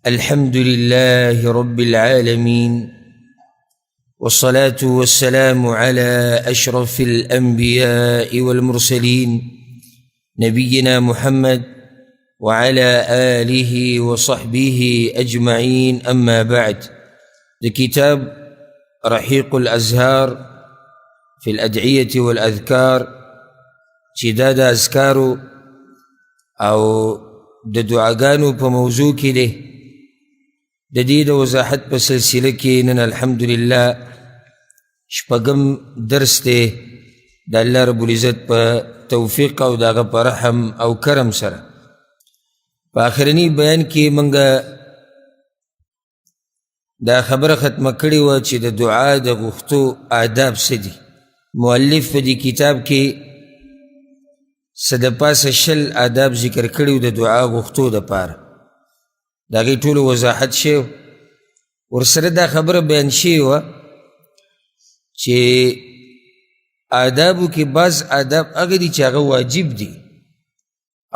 الحمد لله رب العالمين، والصلاة والسلام على أشرف الأنبياء والمرسلين نبينا محمد وعلى آله وصحبه أجمعين. أما بعد، لكتاب رحيق الأزهار في الأدعية والأذكار شداد أذكار أو دعاقانو بموضوع كده جديد وضاحت بسلسلة کې نن الحمدلله شپږم درس دی د الله رب العزت په توفیق او داغه په رحم او کرم سره. په آخرني بیان کې منګه دا خبره ختمه کړې وه چې د دعا د غوښتو آداب څه دي. مؤلف په دې کتاب کې څه د پاسه 20 آداب ذکر کړي د دعا غوښتو دپاره. د هغې ټولو وضاحت شوی، ورسره دا خبره بیان شوې وه چې آدابو کې بعض آداب هغه دي چې هغه واجب دي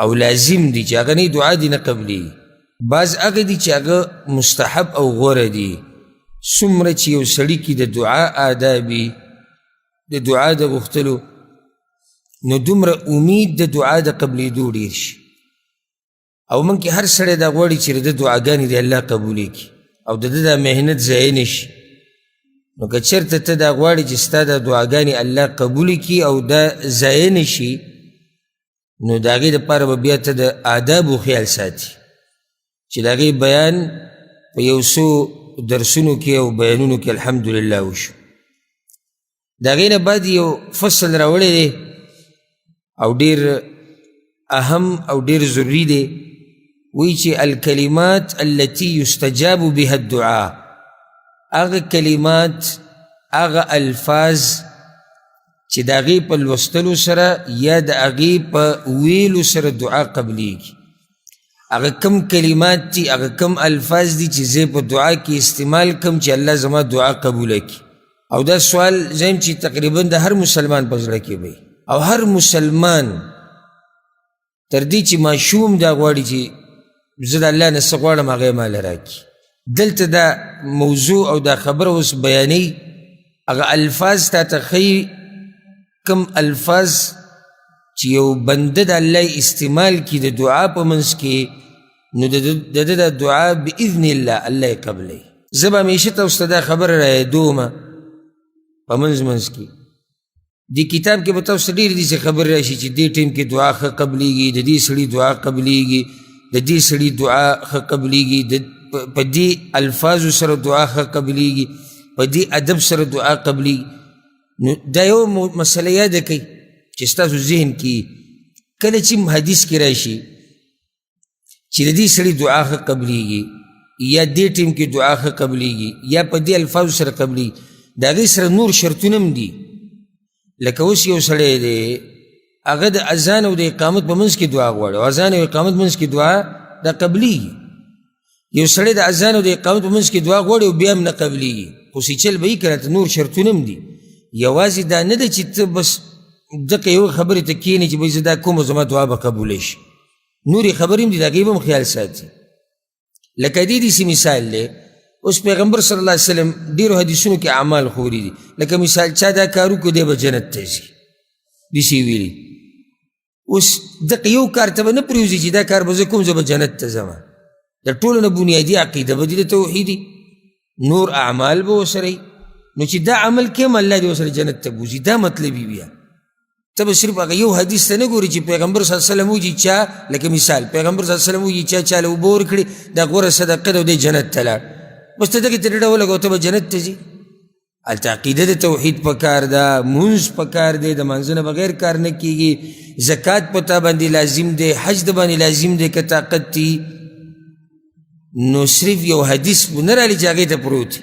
او لازم دي چې هغه نه دعا دي نه قبلېږي. بعض هغه دي چې هغه مستحب او غوره دي. څومره چې یو سړي کې د دعا آدابي د دعا د غوښتلو نو دومره امید د دعا د قبلېدو ډېر شي. او من کې هر سړی دا غواړي چې د دعاګانې د الله قبولې کړي او د ده دا محنت ضایع نه شي. نو که چېرته ته دا غواړې چې ستا دا دعاګانې الله قبولې کړي او دا ضایع نه شي، نو د هغې دپاره به بیا ته د آدابو خیال ساتي چې د هغې بیان په یو څو درسونو کې او بیانونو کې الحمدلله وشو. د هغې نه بعد یو فصل راوړی دی او ډېر اهم او ډېر ضروري دی. وی چې الکلمات التي يستجاب بها الدعاء، هغه کلمات هغه الفاظ چې د هغې په لوستلو سره یا د هغې په ویلو سره دعا قبلیږي. هغه کم کلمات دي، هغه کم الفاظ دي چې زه په دعا کې استعمال کم چې الله زما دعا قبوله کړي. او دا سوال زم چې تقریبا د هر مسلمان په زړه کې وي او هر مسلمان تر دې چې ماشوم دا غواړي چې زه د الله نه څه غواړم هغه یې ماله راکړي. دلته دا موضوع او دا خبره اوس بیانوي، هغه الفاظ تا ته ښیي کم الفاظ چې یو بنده د الله استعمال کړي د دعا په منځ کې، نو د ده دا دعا باذن الله الله یې قبلوي. زه به همیشه تاسو ته دا خبره رایادومه په منځ کې. دی کتاب کې به تاسو ډېرې داسې خبرې راشي چې دې ټیم کې دعا ښه قبلیږي، د دې سړي دعا قبلیږي، د دې سړي دعا ښه قبلیږي، په دې الفاظو سره دعا ښه قبلیږي، په دې ادب سره دعا قبلیږي. نو دا یو مسله یاده کوئ چې ستاسو ذهن کې کله چې حدیث کې راشي چې د دې سړي دعا ښه قبلیږي یا دې ټیم کې دعا ښه قبلیږي یا په دې الفاظو سره قبلیږي، د هغې سره نور شرطونه هم دي. لکه اوس یو سړی دی هغه د اذان او د اقامت په منځ کې دعا غواړي او اذان او اقامت منځ کې دعا دا قبلیږي. یو سړی د اذان او د اقامت په منځ کې دعا غواړي او بیا هم نه قبلیږي، خو سیچل به یې که نور شرطونه هم دي. یوازې دا نه ده چې ته بس دقه یو خبرې ته کښېنې چې بهی زه دا کوم زما دعا به قبولی شي. نورې خبرې هم دي، د هغې به هم خیال ساتي. لکه دې داسې مثال دی، اوس پیغمبر صلی الله علیه وسلم ډېرو حدیثونو کې اعمال خوري دي. لکه مثال چا دا کار وکړو دی به جنت ته ځي، داسې ویلي. اوس دقه یو کار ته به نه پرېوځي چې دا کار به زه کوم زه به جنت ته ځمه. د ټولو نه بنیادي عقیده به دي د توحیدي، نور اعمال به ورسره وي. نو چې دا عمل کوم الله دې ورسره جنت ته بوځي، دا مطلب یې بیا. ته به صرف هغه یو حدیث ته نه ګورې چې پیغمبر صلی الله علیه وسلم وایي چا، لکه مثال پیغمبر صلی الله علیه وسلم وایي چا چاله اوبه ورکړي دا غوره صدقه ده او دی جنت ته لاړ، بس ته دغې ته ډډه ولګوه ته به جنت ته ځي. هلته عقیده د توحید پکار ده، مونځ پکار دی، د مانځه نه بغیر کار نه کېږي، زکات په تا باندې لازم دی، حج د باندې لازم دی که طاقت دي. نو صرف یو حدیث نه رالي چې هغې ته پروت وي.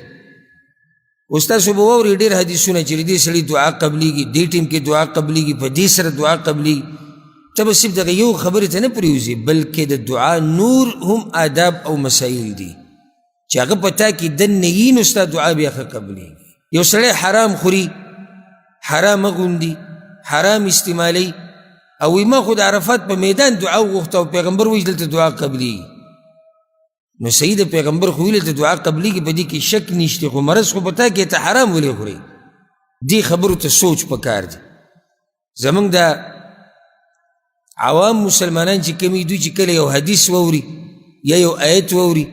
اوس تاسو به واورئ ډېر حدیثونه چې د دې سړي دعا قبلیږي، دې ټیم کې دعا قبلیږي، په دې سره دعا قبلیږي. ته به صرف دغه یو خبرې ته نه پرېوځي، بلکې د دعا نور هم آداب او مسایل دي چې هغه په تا کې دننه وي، نو ستا دعا بیا ښه قبلیږي. یو سړی حرام خوري، حرام اغوندي، حرام استعمالوي او وایي ما خو د عرفات په میدان دعا وغوښته او پیغمبر وایي دلته دعا قبلیږي. نو سید پیغمبر خو ویل ته دعا قبلی کی بدی کی شک نشته خو مرض خو پتا کې ته حرام ولې خوري دی خبرو ته سوچ پکار دی زمونږ دا عوام مسلمانان چې کمی دوی چې کله یو حدیث ووري یا یو آیت ووري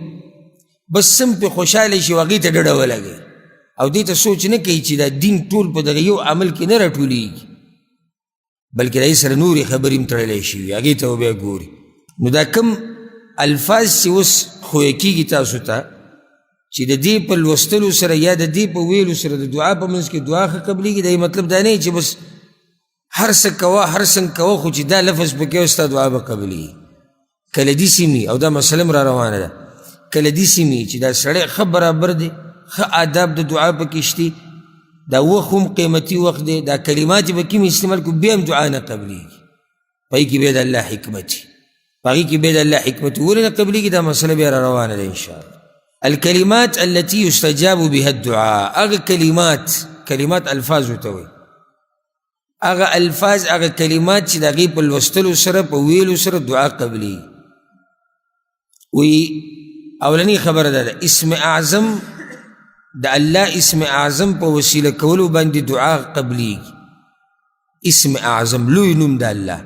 بس سم په خوشاله شي هغې ته ډډه ولګوي او دې ته سوچ نه کوي چې دا دین ټول په دغه یو عمل کې نه راټولېږي بلکې د هغې سره نورې خبرې هم تړلی شي هغې ته بیا ګوري نو دا کم الفاظ چې اوس خویه کېږي تاسو ته چې د دې په لوستلو سره یا د دې په ویلو سره د دعا په منځ کې دعا ښه قبلېږي دا مطلب دا نه چې بس هر څه کوه هر څنګه کوه خو چې دا لفظ پکې او ستا دعا به قبلېږي کله داسې مي او دا مسله هم را روانه ده کله داسې مي چې دا سړی ښه برابر دی ښه آداب د دعا پکې شتي دا وخت هم قیمتي وخت دی دا کلمات یې به کوم استعمال کړو بیا هم دعا نه قبلېږي په هغې کې بیا د الله حکمت وي په هغې کې بیا د الله حکمت ولې نه قبلېږي دا مسله بیا را روانه ده انشاءالله الكلمات التي يستجاب بها الدعاء اغا كلمات الفاظ وتوي اغا الفاظ اغا كلمات چې د هغې په لوستلو سره په ویلو سره دعا قبلي وی اولنی خبره ده اسم اعظم د الله اسم اعظم په وسیله کولو باندې دعا قبلي اسم اعظم لوی نوم د الله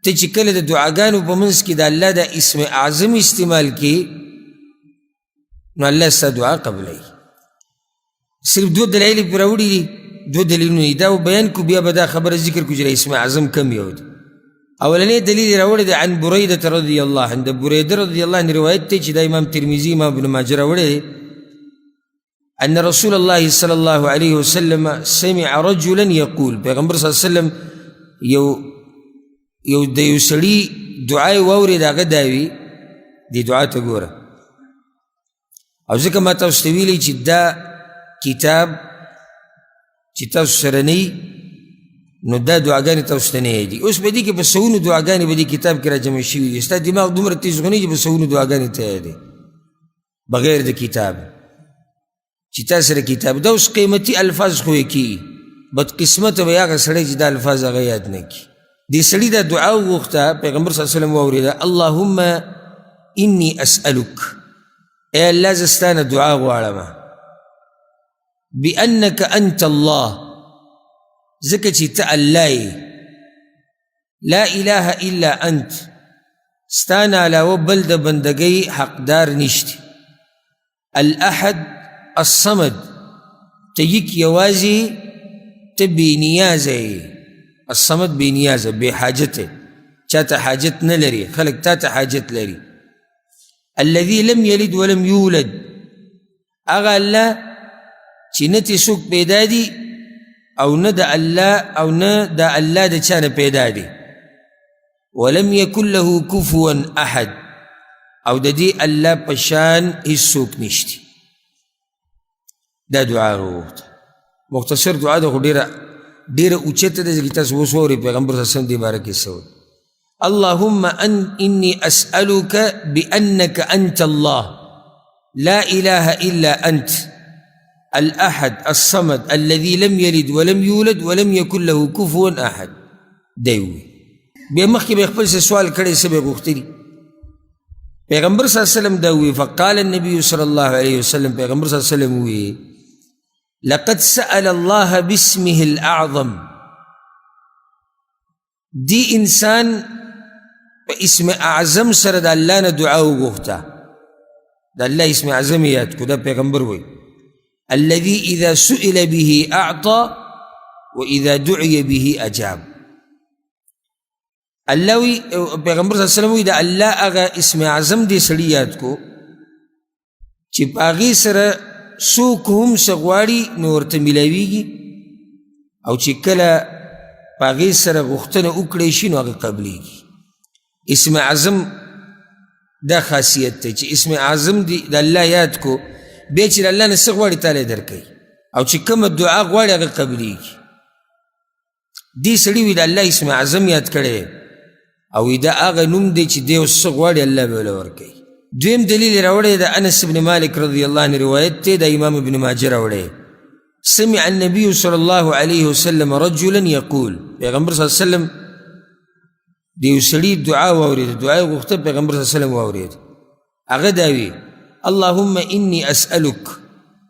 ته چې کله د دعاګانو په منځ کې د الله د اسم اعظم استعمال کې نو الله ستا دعا قبلوي صرف دو دلایل پرې راوړي دي دو دلیلونه دي دا بیان کو بیا به دا خبره ذکر کو چې اسم اعظم کم یو دی اولنی دلیل راوړی دی عن بریده رضی الله عنه د بریده رضی الله عنه روایت دی چې د امام ترمذي امام ابن ماجه راوړی ان رسول الله صلی الله علیه وسلم سمع رجلا یقول پیغمبر صلی الله علیه وسلم یو د یو سړي دعای واورېد هغه دا وي دې دعا ته ګوره او ځکه ما تاسو ته ویلي چې دا کتاب چې تاسو سره نه نو دا دعاګانې تاسو ته نه دي اوس په دې کې په سوونو دعاګانې په دې کتاب کې راجمع شوي دي ستا دماغ دومره تیز غني چې په سوونو دعاګانې ته دی بغیر د کتاب چې تا سره کتاب دا اوس قیمتي الفاظ خو یې کېږي بدقسمته به هغه سړی چې دا الفاظ هغه یاد نه کړي دې سړي دا دعا وغوښته پیغمبر صلی الله علیه وسلم واورېده اللهم انی اسألک اے اللہ زستانه دعا غواړم بأنك أنت الله ځکه چې ته الله لا إله إلا أنت ستانه علاوه بل د بندګۍ حقدار نشته الأحد الصمد ته یک یوازې ته بې نیازه الصمد بې نیازه بې حاجته چاته حاجت نه لري خلک تا ته حاجت لري الذي لم يلد ولم يولد اغا الله چې نه تې څوک پیدا دي او نه د الله او نه د الله د چا نه پیدا دي ولم يكن له كفوا احد او د دې الله په شان هیڅوک نشته دا دعا وغوښته مختصر دعا ده خو ډېره اوچته ده ځکه تاسو اوس واورئ پیغمبر صلی الله علیه وسلم دې باره کې څه وایي اللهم إني أسألك بأنك أنت الله لا إله إلا أنت الأحد الصمد الذي لم يلد ولم يولد ولم يكن له كفوا أحد دیوی بیا مخکې به خپل څه سوال کړی څه به غوښتي پیغمبر صلی الله علیه وسلم دا وی فقال النبي صلی الله علیه وسلم پیغمبر صلی الله علیه وسلم وی لقد سأل الله باسمه الأعظم دی انسان په اسم اعظم سره د الله نه دعا وغوښته د الله اسم اعظم یاد کو دا پیغمبر وی الذي اذا سئل به اعطى واذا دعي به اجاب الله وی پیغمبر صلی الله علیه وسلم وی د الله هغه اسم اعظم دی سړي یاد کو چې په هغې سره څوک هم څه غواړي نو ورته میلاویږي او چې کله په هغې سره غوښتنه وکړی شي نو هغه قبلیږي اسم اعظم دا خاصیت دی چې اسم اعظم دی د الله یاد کو بیا چې د الله نه څه غواړي تاله یې درکوي او چې کومه دعا غواړي هغه قبلیږي دې سړي وي د الله اسم اعظم یاد کړی او دا هغه نوم دی چې دی اوس څه غواړي الله به له ورکوي دویم دلیل یې راوړی د انس بن مالک رضی الله عنه روایت دی د امام ابن ماجه راوړی سمع النبي صلى الله عليه وسلم رجلا يقول پیغمبر صلی الله علیه وسلم د یو سړي دعا واورېده دعا یې غوښته پیغمبر صلی الله علیه وسلم واورېد هغه دا وی اللهم إني أسألك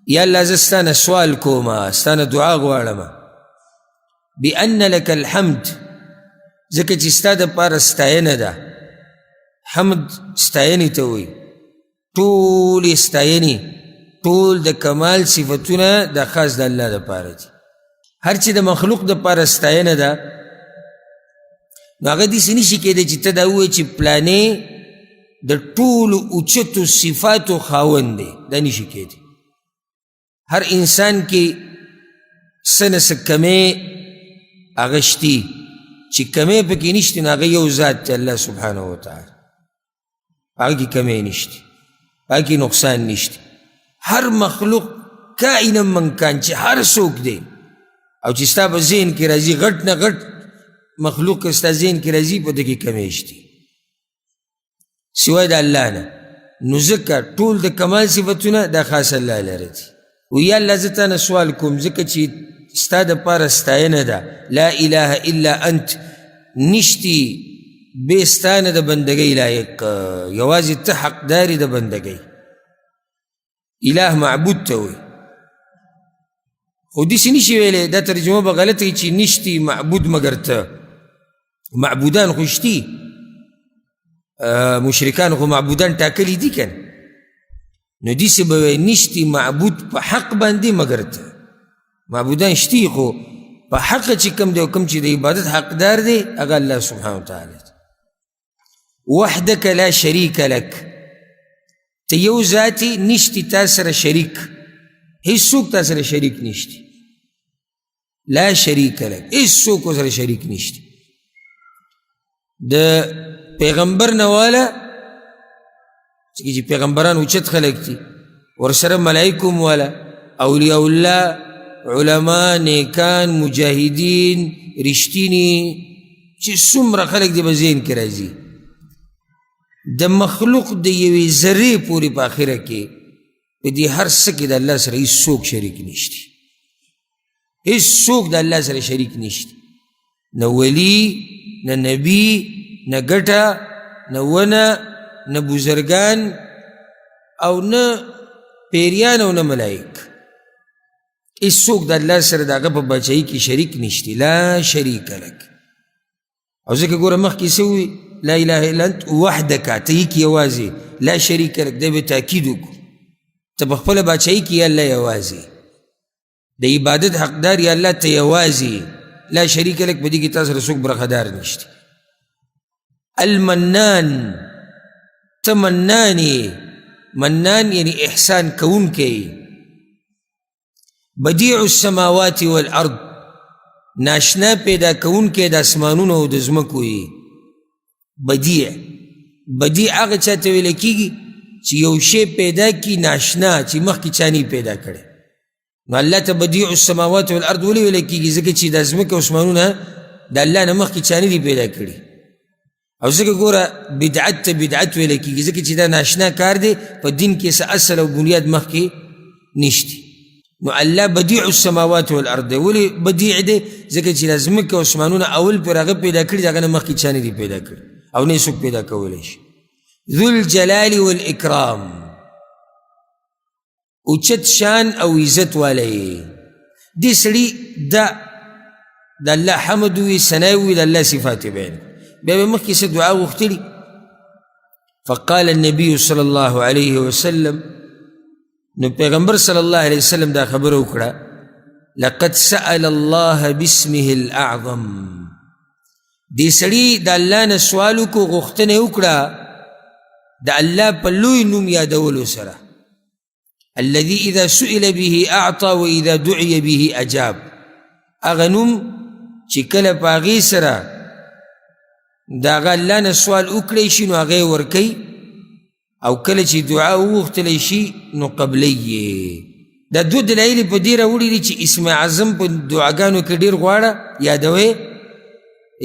يا الله زستان سوال کوما ستان دعا غواړم بأن لك الحمد ځکه چې ستا دپاره ستاینه ده حمد ستاینې ته وایي ټولې ستاینې ټول د کمال صفتونه د خاص د الله دپاره دي هر چې د مخلوق دپاره ستاینه ده نو هغه داسې نشي کېدی چې ته دا ووایې چې پلانې د ټولو اوچتو صفاتو خاوند دی دا نشي کېدی هر انسان کې څه نه څه کمې هغه شتي چې کمې پکې نشته نو هغه یو ذات دی الله سبحانه وتعالی هغه کې کمې نشته هغه کې نقصان نشته هر مخلوق کائنا من کان چې هر څوک دی او چې ستا په ذهن کې راځي غټ نه غټ مخلوق که ستا ذهن کې راځي په ده کې کمې شتي سوای د الله نه نو ځکه ټول د کمال صفتونه دا خاص الله لره دي و یا الله زه تا نه سوال کوم ځکه چې ستا دپاره ستاینه ده لا اله الا انت نشتی بې ستا نه د بندګۍ لایق یوازې ته حقدارې د بندګۍ اله معبود ته وایي خو داسې نشي ویلی دا ترجمه به غلطه وي چې نشتی معبود مګر ته معبودان خو شتي مشرکان خو معبودان ټاکلي دي که نه نو داسې به وایي نشتی معبود په حق باندې مګر ته معبودان شتي خو په حق چې کوم دی او کوم چې د عبادت حقدار دی هغه الله سبحانه وتعالی وحدك لا شریک لک ته یو ذاتي نشتی تا سره شریک هیڅوک تا سره شریک نشتی لا شریک لک هیڅوک سره شریک نشتی د پیغمبر نه والا چې پیغمبران اوچت خلک دي ورسره ملائکم والا اولیاء الله علما نیکان مجاهدین رښتینی چې څومره خلک دي په ذهن کې راځي د مخلوق د یوې ذرې پورې په آخره کې په دې هر څه کې د الله سره هیڅوک شریک نشتی هیڅوک د الله سره شریک نشتی نه ولی نه نبی نه ګټه نه ونه نه بزرگان او نه پیریان او نه ملائک هیڅوک د الله سره د هغه په بچایي کې شریک نشتی لا شریک لک او ځکه ګوره مخکې څه ووي لا اله الا انت وحدک ته یې کې یوازې لا شریک لک دی به تاکید وکړو ته په خپله بچایي کې یا الله یوازې د عبادت حقدار یا الله ته یوازې لا شریک لک په دې کې تا سره څوک برخدار نشته المنان ته منان یې منان یعنی احسان کوونکی بدیع السماوات والارض ناشنا پیدا کوونکی د اسمانونو او د ځمکو یې بدیع بدیع هغه چا ته ویلی کېږي چې یو شی پیدا کړي ناشنا چې مخکې چا نه پیدا کړی نو الله ته بدیع السماوات والارض ولې ویلی کېږي ځکه چې د ځمکه او اسمانونه د الله نه مخکې چا نه دي پیدا کړي او ځکه ګوره بدعت ته بدعت ویلی کېږي ځکه چې دا ناشنا کار دی په دین کې څه اصل او بنیاد مخکې نشتی نو الله بدیع السماوات والارض دی ولې بدیع دی ځکه چې د ځمکه او اسمانونه اول پرې هغه پیدا کړي د هغه نه مخکې چا نه دي پیدا کړي او نه څوک پیدا کولی شي ذو الجلال والاکرام اوچت شان او عزت والی دې سړي د الله حمد وي ثنا وي د الله صفات بیان بیا به مخکې څه دعا غوښتلي فقال النبي صلى الله عليه وسلم نو پیغمبر صلی الله علیه وسلم دا خبره وکړه لقد سأل الله باسمه الاعظم دې سړي د الله نه سوال وکړو غوښتنه وکړه د الله په لوی نوم یادولو سره الذي اذا سئل به اعطى واذا دعي به اجاب هغه نوم چې کله په هغې سره د هغه الله نه سوال وکړی شي نو هغه یې ورکوي او کله چې دعا وغوښتلی شي نو قبلی یې دا دوه دلایل په دې راوړي دي چې اسم اعظم په دعاګانو کې ډېر غواړه یادوئ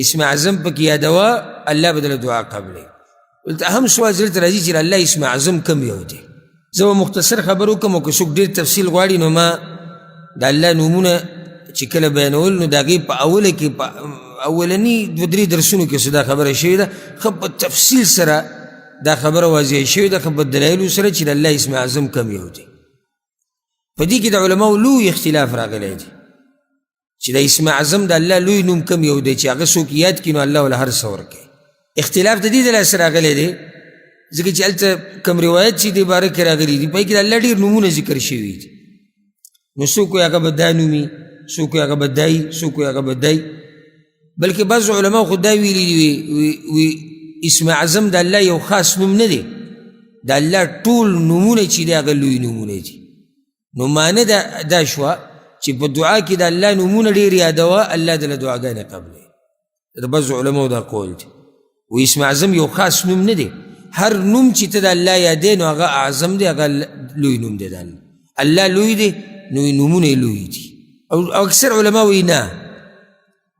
اسم اعظم پکې یادوه الله به دله دعا قبلی دلته اهم سوال زړه ته راځي چې الله اسم اعظم کم یو دی زه به مختصر خبر وکړم او که څوک ډېر تفصیل غواړي نو ما د الله نومونه چې کله بیانول نو د هغې په اوله کې په اولني دوه درې درسونو کې څه دا خبره شوې ده ښه په تفصیل سره دا خبر واضح شوی دا خبر دلائل سره چې الله اسم اعظم کم یو دی په دې کې د علماو لوی اختلاف راغلی دی چې د اسم اعظم د الله لوی نوم کم یو دی چې هغه څوک یاد کړي نو الله ول هر څه ورکوي اختلاف د دې دلایل سره راغلی دی ځکه چې هلته کوم روایت چې دې باره کې راغلي دي په هغې کې د الله ډېر نومونه ذکر شوي دي نو څوک وایي هغه به دا نومي څوک وایي هغه به دا وي څوک وایي هغه به دا وي بلکې بعضو علماو خو دا ویلي دي اسم اعظم د الله یو خاص نوم نه دی د الله ټول نومونه چې دی هغه لوی نومونه دي نو معنی دا شوه چې په دعا کې د الله نومونه ډېر یادوه الله دله دعاګانې قبلوي د بعضو علماو دا قول دی و اسم اعظم یو خاص نوم نه دی هر نوم چې ته د الله یادې نو هغه اعظم دی هغه لوی نوم دی د الله الله لوی دی نو نومونه یې لوی دي او اکثر علما وایي نه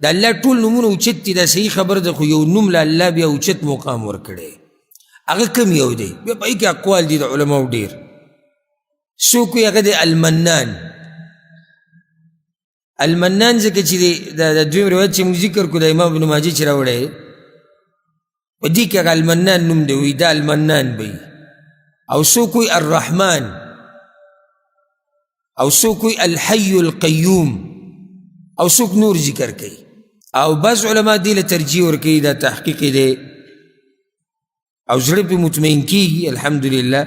د الله ټول نومونه اوچت دي دا صحیح خبر ده خو یو نوم له الله بیا اوچت مقام ورکړی هغه کم یو دی بیا په هغې کې اقوال دي د علماو ډېر څوک وایي هغه دی المنان المنان ځکه چې د دویم روایت چې موږ ذکر کړو د امام ابن ماجه چې راوړی و دې کې هغه المنان نوم دی وایي دا المنان به او څوک وایي الرحمن او څوک وایي الحي القیوم او څوک نور ذکر کوي او بعض علما دې له ترجیح ورکوي دا تحقیق دی او زړه پې مطمئن کېږي الحمدلله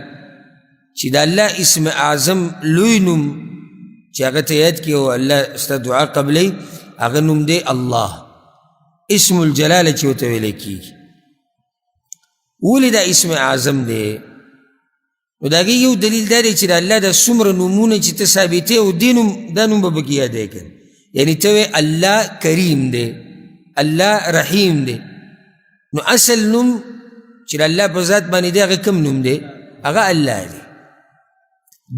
چې د الله اسم اعظم لوی نوم چې هغه ته یاد کړي او الله ستا دعا قبلوي هغه نوم دی الله اسم الجلاله چې ورته ویلی کېږي ولې دا اسم اعظم دی نو د هغې یو دلیل دا دی چې د الله دا څومره نومونه چې ته ثابتې او دې نوم دا نوم به پکې یادی کړه یعنی ته وایې الله کریم دی الله رحیم دی نو اصل نوم چې د الله په ذات باندې دی هغه کوم نوم دی هغه الله دی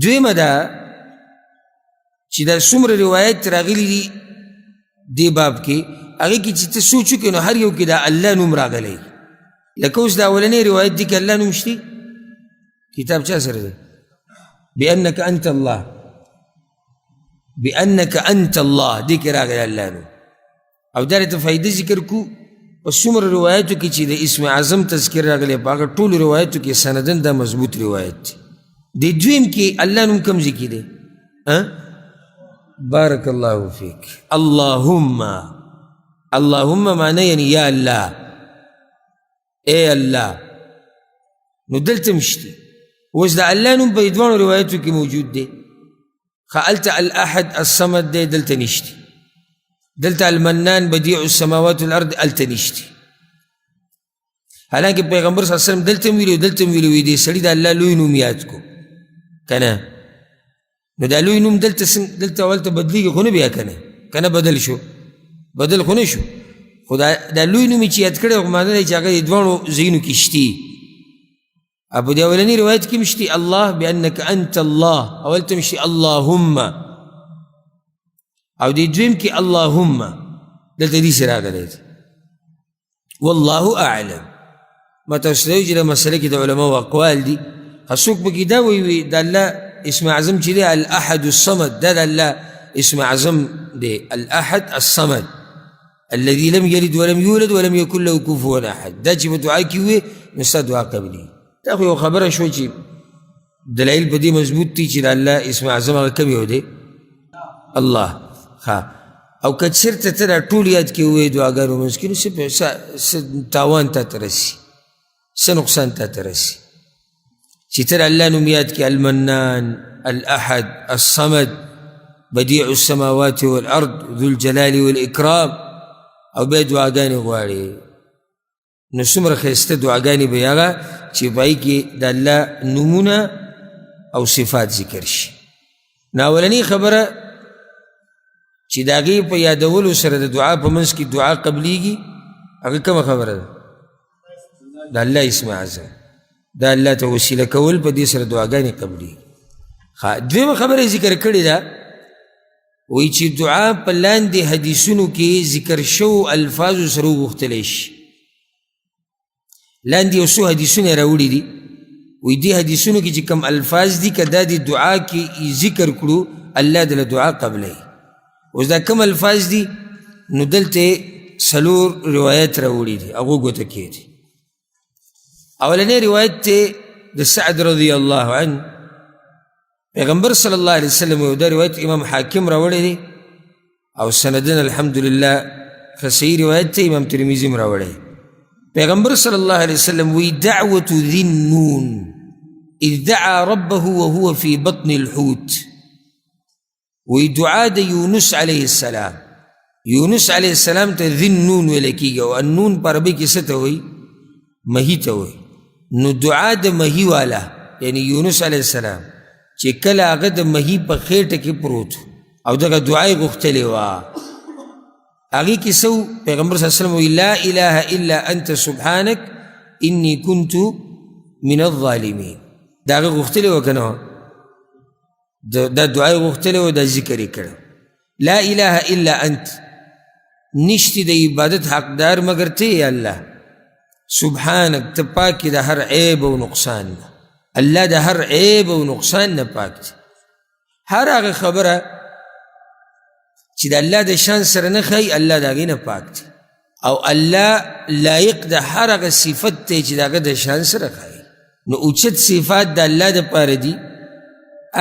دویمه ده چې دا څومره روایت راغلي دي دې باب کې هغې کې چې ته سوچ وکړې نو هر یو کې دا الله نوم راغلی لکه اوس دا اولنی روایت دی که الله نوم شته کتاب چا سره دی بأنک انت الله بأنک انت الله دې کې راغلی الله نوم او دا ته فایده ذکر کو په څومره روایتو کې چې د اسم اعظم تذکر راغلی په هغه ټولو روایتو کې سندن دا مضبوط روایت دی د دویم کې الله نوم کوم ځای کې دی بارک الله فیک اللهم اللهم معنی یعنی یا الله اے الله نو دلته مشتي اوس د الله نوم په دوانو روایتو کې موجود دی هلته الاحد الصمد دی دلته نشتي دلته المنان بدیع السماوات والارض هلته نشتي حالانکه پیغمبر صلی الله علیه وسلم دلته ویلي دلته ویلي دی سړي د الله لوی نوم یاد کو که نه نو دا لوی نوم دلته اولته بدلیږي خو نه بیا که نه بدل شو بدل خو نه شو خو دا لوی نوم چې یاد کړی خو معنی دی چې هغه د دواړو ځایونو کې شتي او په دې اولني روایت کې مشتي الله بأنک انت الله اولته مشتي اللهم او دې دویم کې اللهم دلته دې سره راغلی دی والله اعلم ما تاسو ته چې د مسله کې د علماو اقوال دي څوک پکې دا وایي د الله اسم اعظم چې دی الاحد الصمد دا د الله اسم اعظم دی الاحد الصمد الذي لم يلد ولم يولد ولم يكن له كفوا احد دا چې په دعا کې وي نو ستا دعا قبلي دا خو یو خبره شوه چې دلایل په دې مضبوط دي چې د الله اسم اعظم هغه کوم یو دی الله او که چېرته ته دا ټول یاد کې ووایې دعاګانو منځ کې نو څه تاوان تا ته رسي څه نقصان تا ته رسي چې ته د الله نوم یاد کې المنان الاحد الصمد بدیع السماوات والارض ذو الجلال والاکرام او بیا دعاګانې غواړې نو څومره ښایسته دعاګانې به هغه چې په هغې کې د الله نومونه او صفات ذکر شي نو اولنۍ خبره چې د هغې په یادولو سره د دعا په منځ کې دعا قبلیږي هغه کومه خبره ده د الله اسم اعظم دا الله ته وسیله کول په دې سره دعاګانې قبلیږي دویمه خبره ذکر کړې ده وایي چې دعا په لاندې حدیثونو کې ذکر شوو الفاظو سره وغوښتلی شي لاندې یو څو حدیثونه راوړي دي وایي دې حدیثونو کې چې کوم الفاظ دي که دا د دعا کې ذکر کړو الله دله دعا قبلوي اوس دا کوم الفاظ دي نو دلته څلور روایت راوړي دي هغو ګوته کې دي اولنی روایت تے دا سعد رضی اللہ عنہ پیغمبر صلی اللہ علیہ وسلم دا روایت امام حاکم راوڑے دی او سندن الحمدللہ خصی روایت تے امام ترمذی راوڑے پیغمبر صلی اللہ علیہ وسلم وی دعوت ذی النون اذ دعا ربه وهو في بطن الحوت وی دعا دا یونس علیہ السلام یونس علیہ السلام تا ذی النون ولکی گا والنون پر عربی کسا تا ہوئی مہی تا ہوئی نو دعا دا مہی والا یعنی یونس علیہ السلام چی کل آغا دا مہی پا خیٹ کی پروت او دا دعای گختلی وا آگی کسو پیغمبر صلی اللہ علیہ وسلم وی لا الہ الا انت سبحانک انی کنتو من الظالمین دا آگا گختلی وا کنو دا دعای گختلی وا دا ذکری کرو لا الہ الا انت نشتی دا عبادت حقدار مگر تے یا اللہ سبحانک تپاکی دا ہر عیب و نقصان اللہ دا ہر عیب و نقصان نپاک تے ہر آگا خبر چی دا اللہ دا شان سر نخی اللہ دا گی نپاک تے او اللہ لائق دا ہر آگا صفت تے چی دا آگا دا شان سر خی نو اچت صفات دا اللہ دا پار دی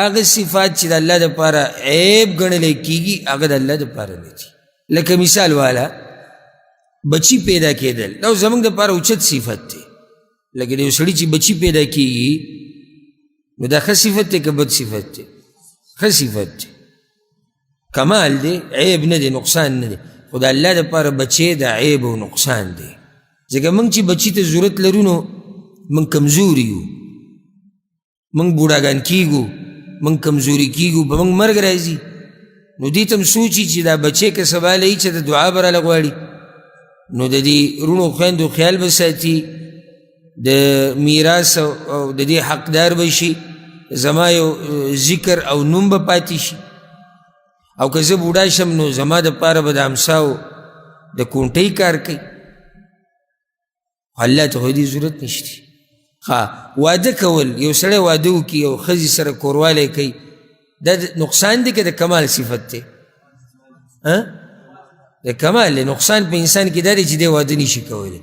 آگا صفات چی دا اللہ دا پارا عیب گنلے کی گی آگا دا اللہ دا پارا لیتی لکہ مثال والا بچی پیدا کی دل نو زمان دا پارا اچت صفت تے لیکن یہ سڑی چی بچی پیدا کی گی نو دا خس صفت تے کہ بد صفت تے خس صفت تے کمال دے عیب نہ دے نقصان نہ دے خدا اللہ دا پارا بچے دا عیب و نقصان دے جگہ منگ چی بچی تے ضرورت لرونو منگ کمزوریو منگ بوڑاگان کیگو منگ کمزوری کیگو با منگ مرگ رائزی نو دیتم سوچی چی دا بچے کے سوال ای چی دا دعا برا لگواری نو دا دی رونو خویندو خیال بساتی دا میراث او دا دی حقدار بشی زمایو ذکر او نوم با پاتی شی او که زب بوڑا شم نو زما دا پارا با دا امساو دا کونٹی کار کئی اللہ تو خودی ضرورت نشتی وعده کول یو سڑے وعدو کی یو خزی سر کوروالے کئی دا نقصان دے کہ دا کمال صفت تے دا کمال دے نقصان پہ انسان کی دا دے چی دے وعده نیشی کولے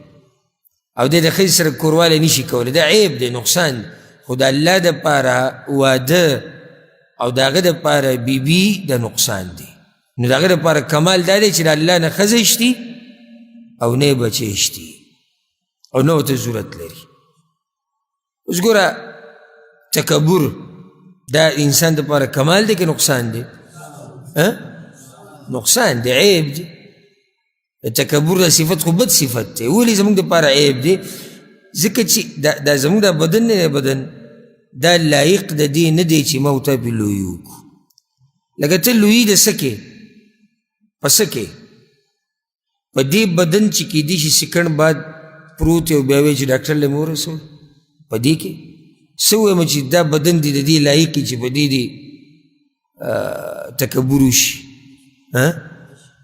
او دے دا خزی سر کوروالے نیشی کولے دا عیب دے نقصان خدا اللہ دا پارا وعده او دا غد پارا بی بی دا نقصان دے نو دا غد پارا کمال دا دے چی دا اللہ نا خزشتی او نے بچشتی او نو تا ضرورت لری اس گورا تکبر دا انسان دا پارا کمال دے کہ نقصان دے نقصان دے عیب دے تکبر دا صفت خو بد صفت دے اولی زمان دا پارا عیب دے ذکر چی دا زمان دا بدن نے بدن دا لائق دا دی ندے چی موتا پی لویو کو لگا تا لوی دا سکے پسکے پا دی بدن چی کی دیشی سکن بعد پروتے و بیاوے چی ڈاکٹر لے مورا سو پا دی کے سوئے مچی دا بدن دی دی لائقی چی پا دی تکبروش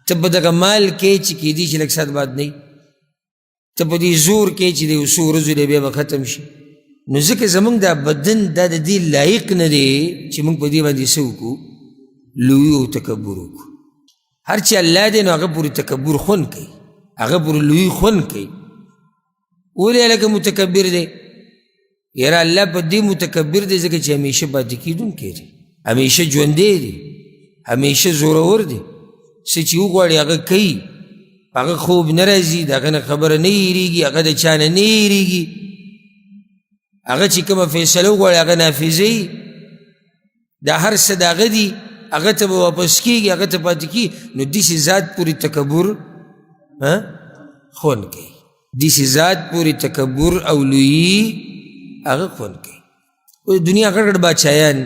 تب دا مال کے چی کی دی چی لگ ساتھ بات نہیں تب دی زور کے چی دی سو رزو لے بیا با ختم شی نو ذکر زمان دا بدن دا دی لائق ندے چی منگ پا دی باندی سو کو لویو تکبرو کو ہر چی اللہ دے نو اگر پوری تکبر خون کئی اگر پوری لوی خون کئی اولی علاقہ متکبر دے یرا اللہ پا دی متکبر دے ذکر چی ہمیشہ باتی کی دن کے دے ہمیشہ جوندے دے ہمیشہ زورور دے سچی اوگواری اگر کئی اگر خوب نرازی دا اگر خبر نہیں ریگی اگر دا چانا نہیں ریگی اگر چی کم فیصلو اوگواری اگر نافذی دا ہر صداغ دی اگر تا واپس کی گی اگر تا پاتی کی نو دیسی ذات پوری تکبر خون کئی دیسی ذات پوری تکبر اولوی اگر خون کئی دنیا گڑگڑ باچایان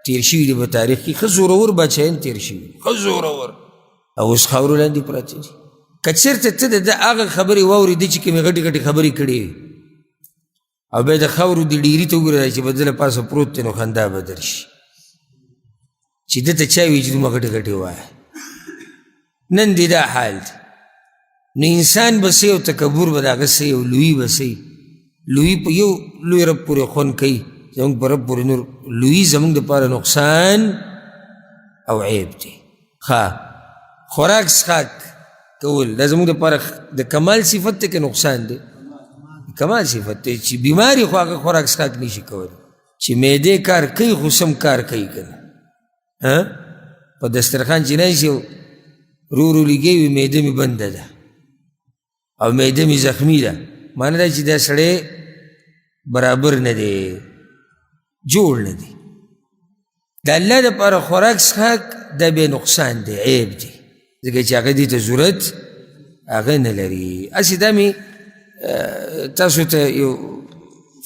تیر شوی دی بتاریخ کی خزورور باچایان تیر شوی خزورور او اس خاورو لندی پراتی دی کچر تا دا آغا خبری واوری دی چی کمی غٹی غٹی خبری کڑی او بید خاورو دی ڈیری تو گره چی بدل پاسا پروت تینو خندا بدرش چی دتا چاوی چی دو ما غٹی غٹی وائی نن دی دا حال دی نو انسان بسی و تکبر بدا غسی و لوی بسی لوی پا یو لوی رب پوری خون کئی زمان پا رب پوری نور لوی زمان دا پارا نقصان او عیب دی خوراک سخاک کول دا زمان دا پارا دا کمال صفت تے کہ نقصان دے کمال صفت دی چې بیماری خو هغه خوراک څښاک نشي کولی چې معدې کار کوي خو سم کار کوي کنه په دسترخوان چې ناستې ورو ورو لګوي وي معده مې بنده ده او معده مې زخمي ده معنی دا چې دا سړی برابر نه دی جوړ نه دی د الله دپاره خوراک څښاک دا بې نقصان دی عیب دی ځکه چې هغه دې ته ضرورت هغه نه لري هسې دا مې تاسو ته یو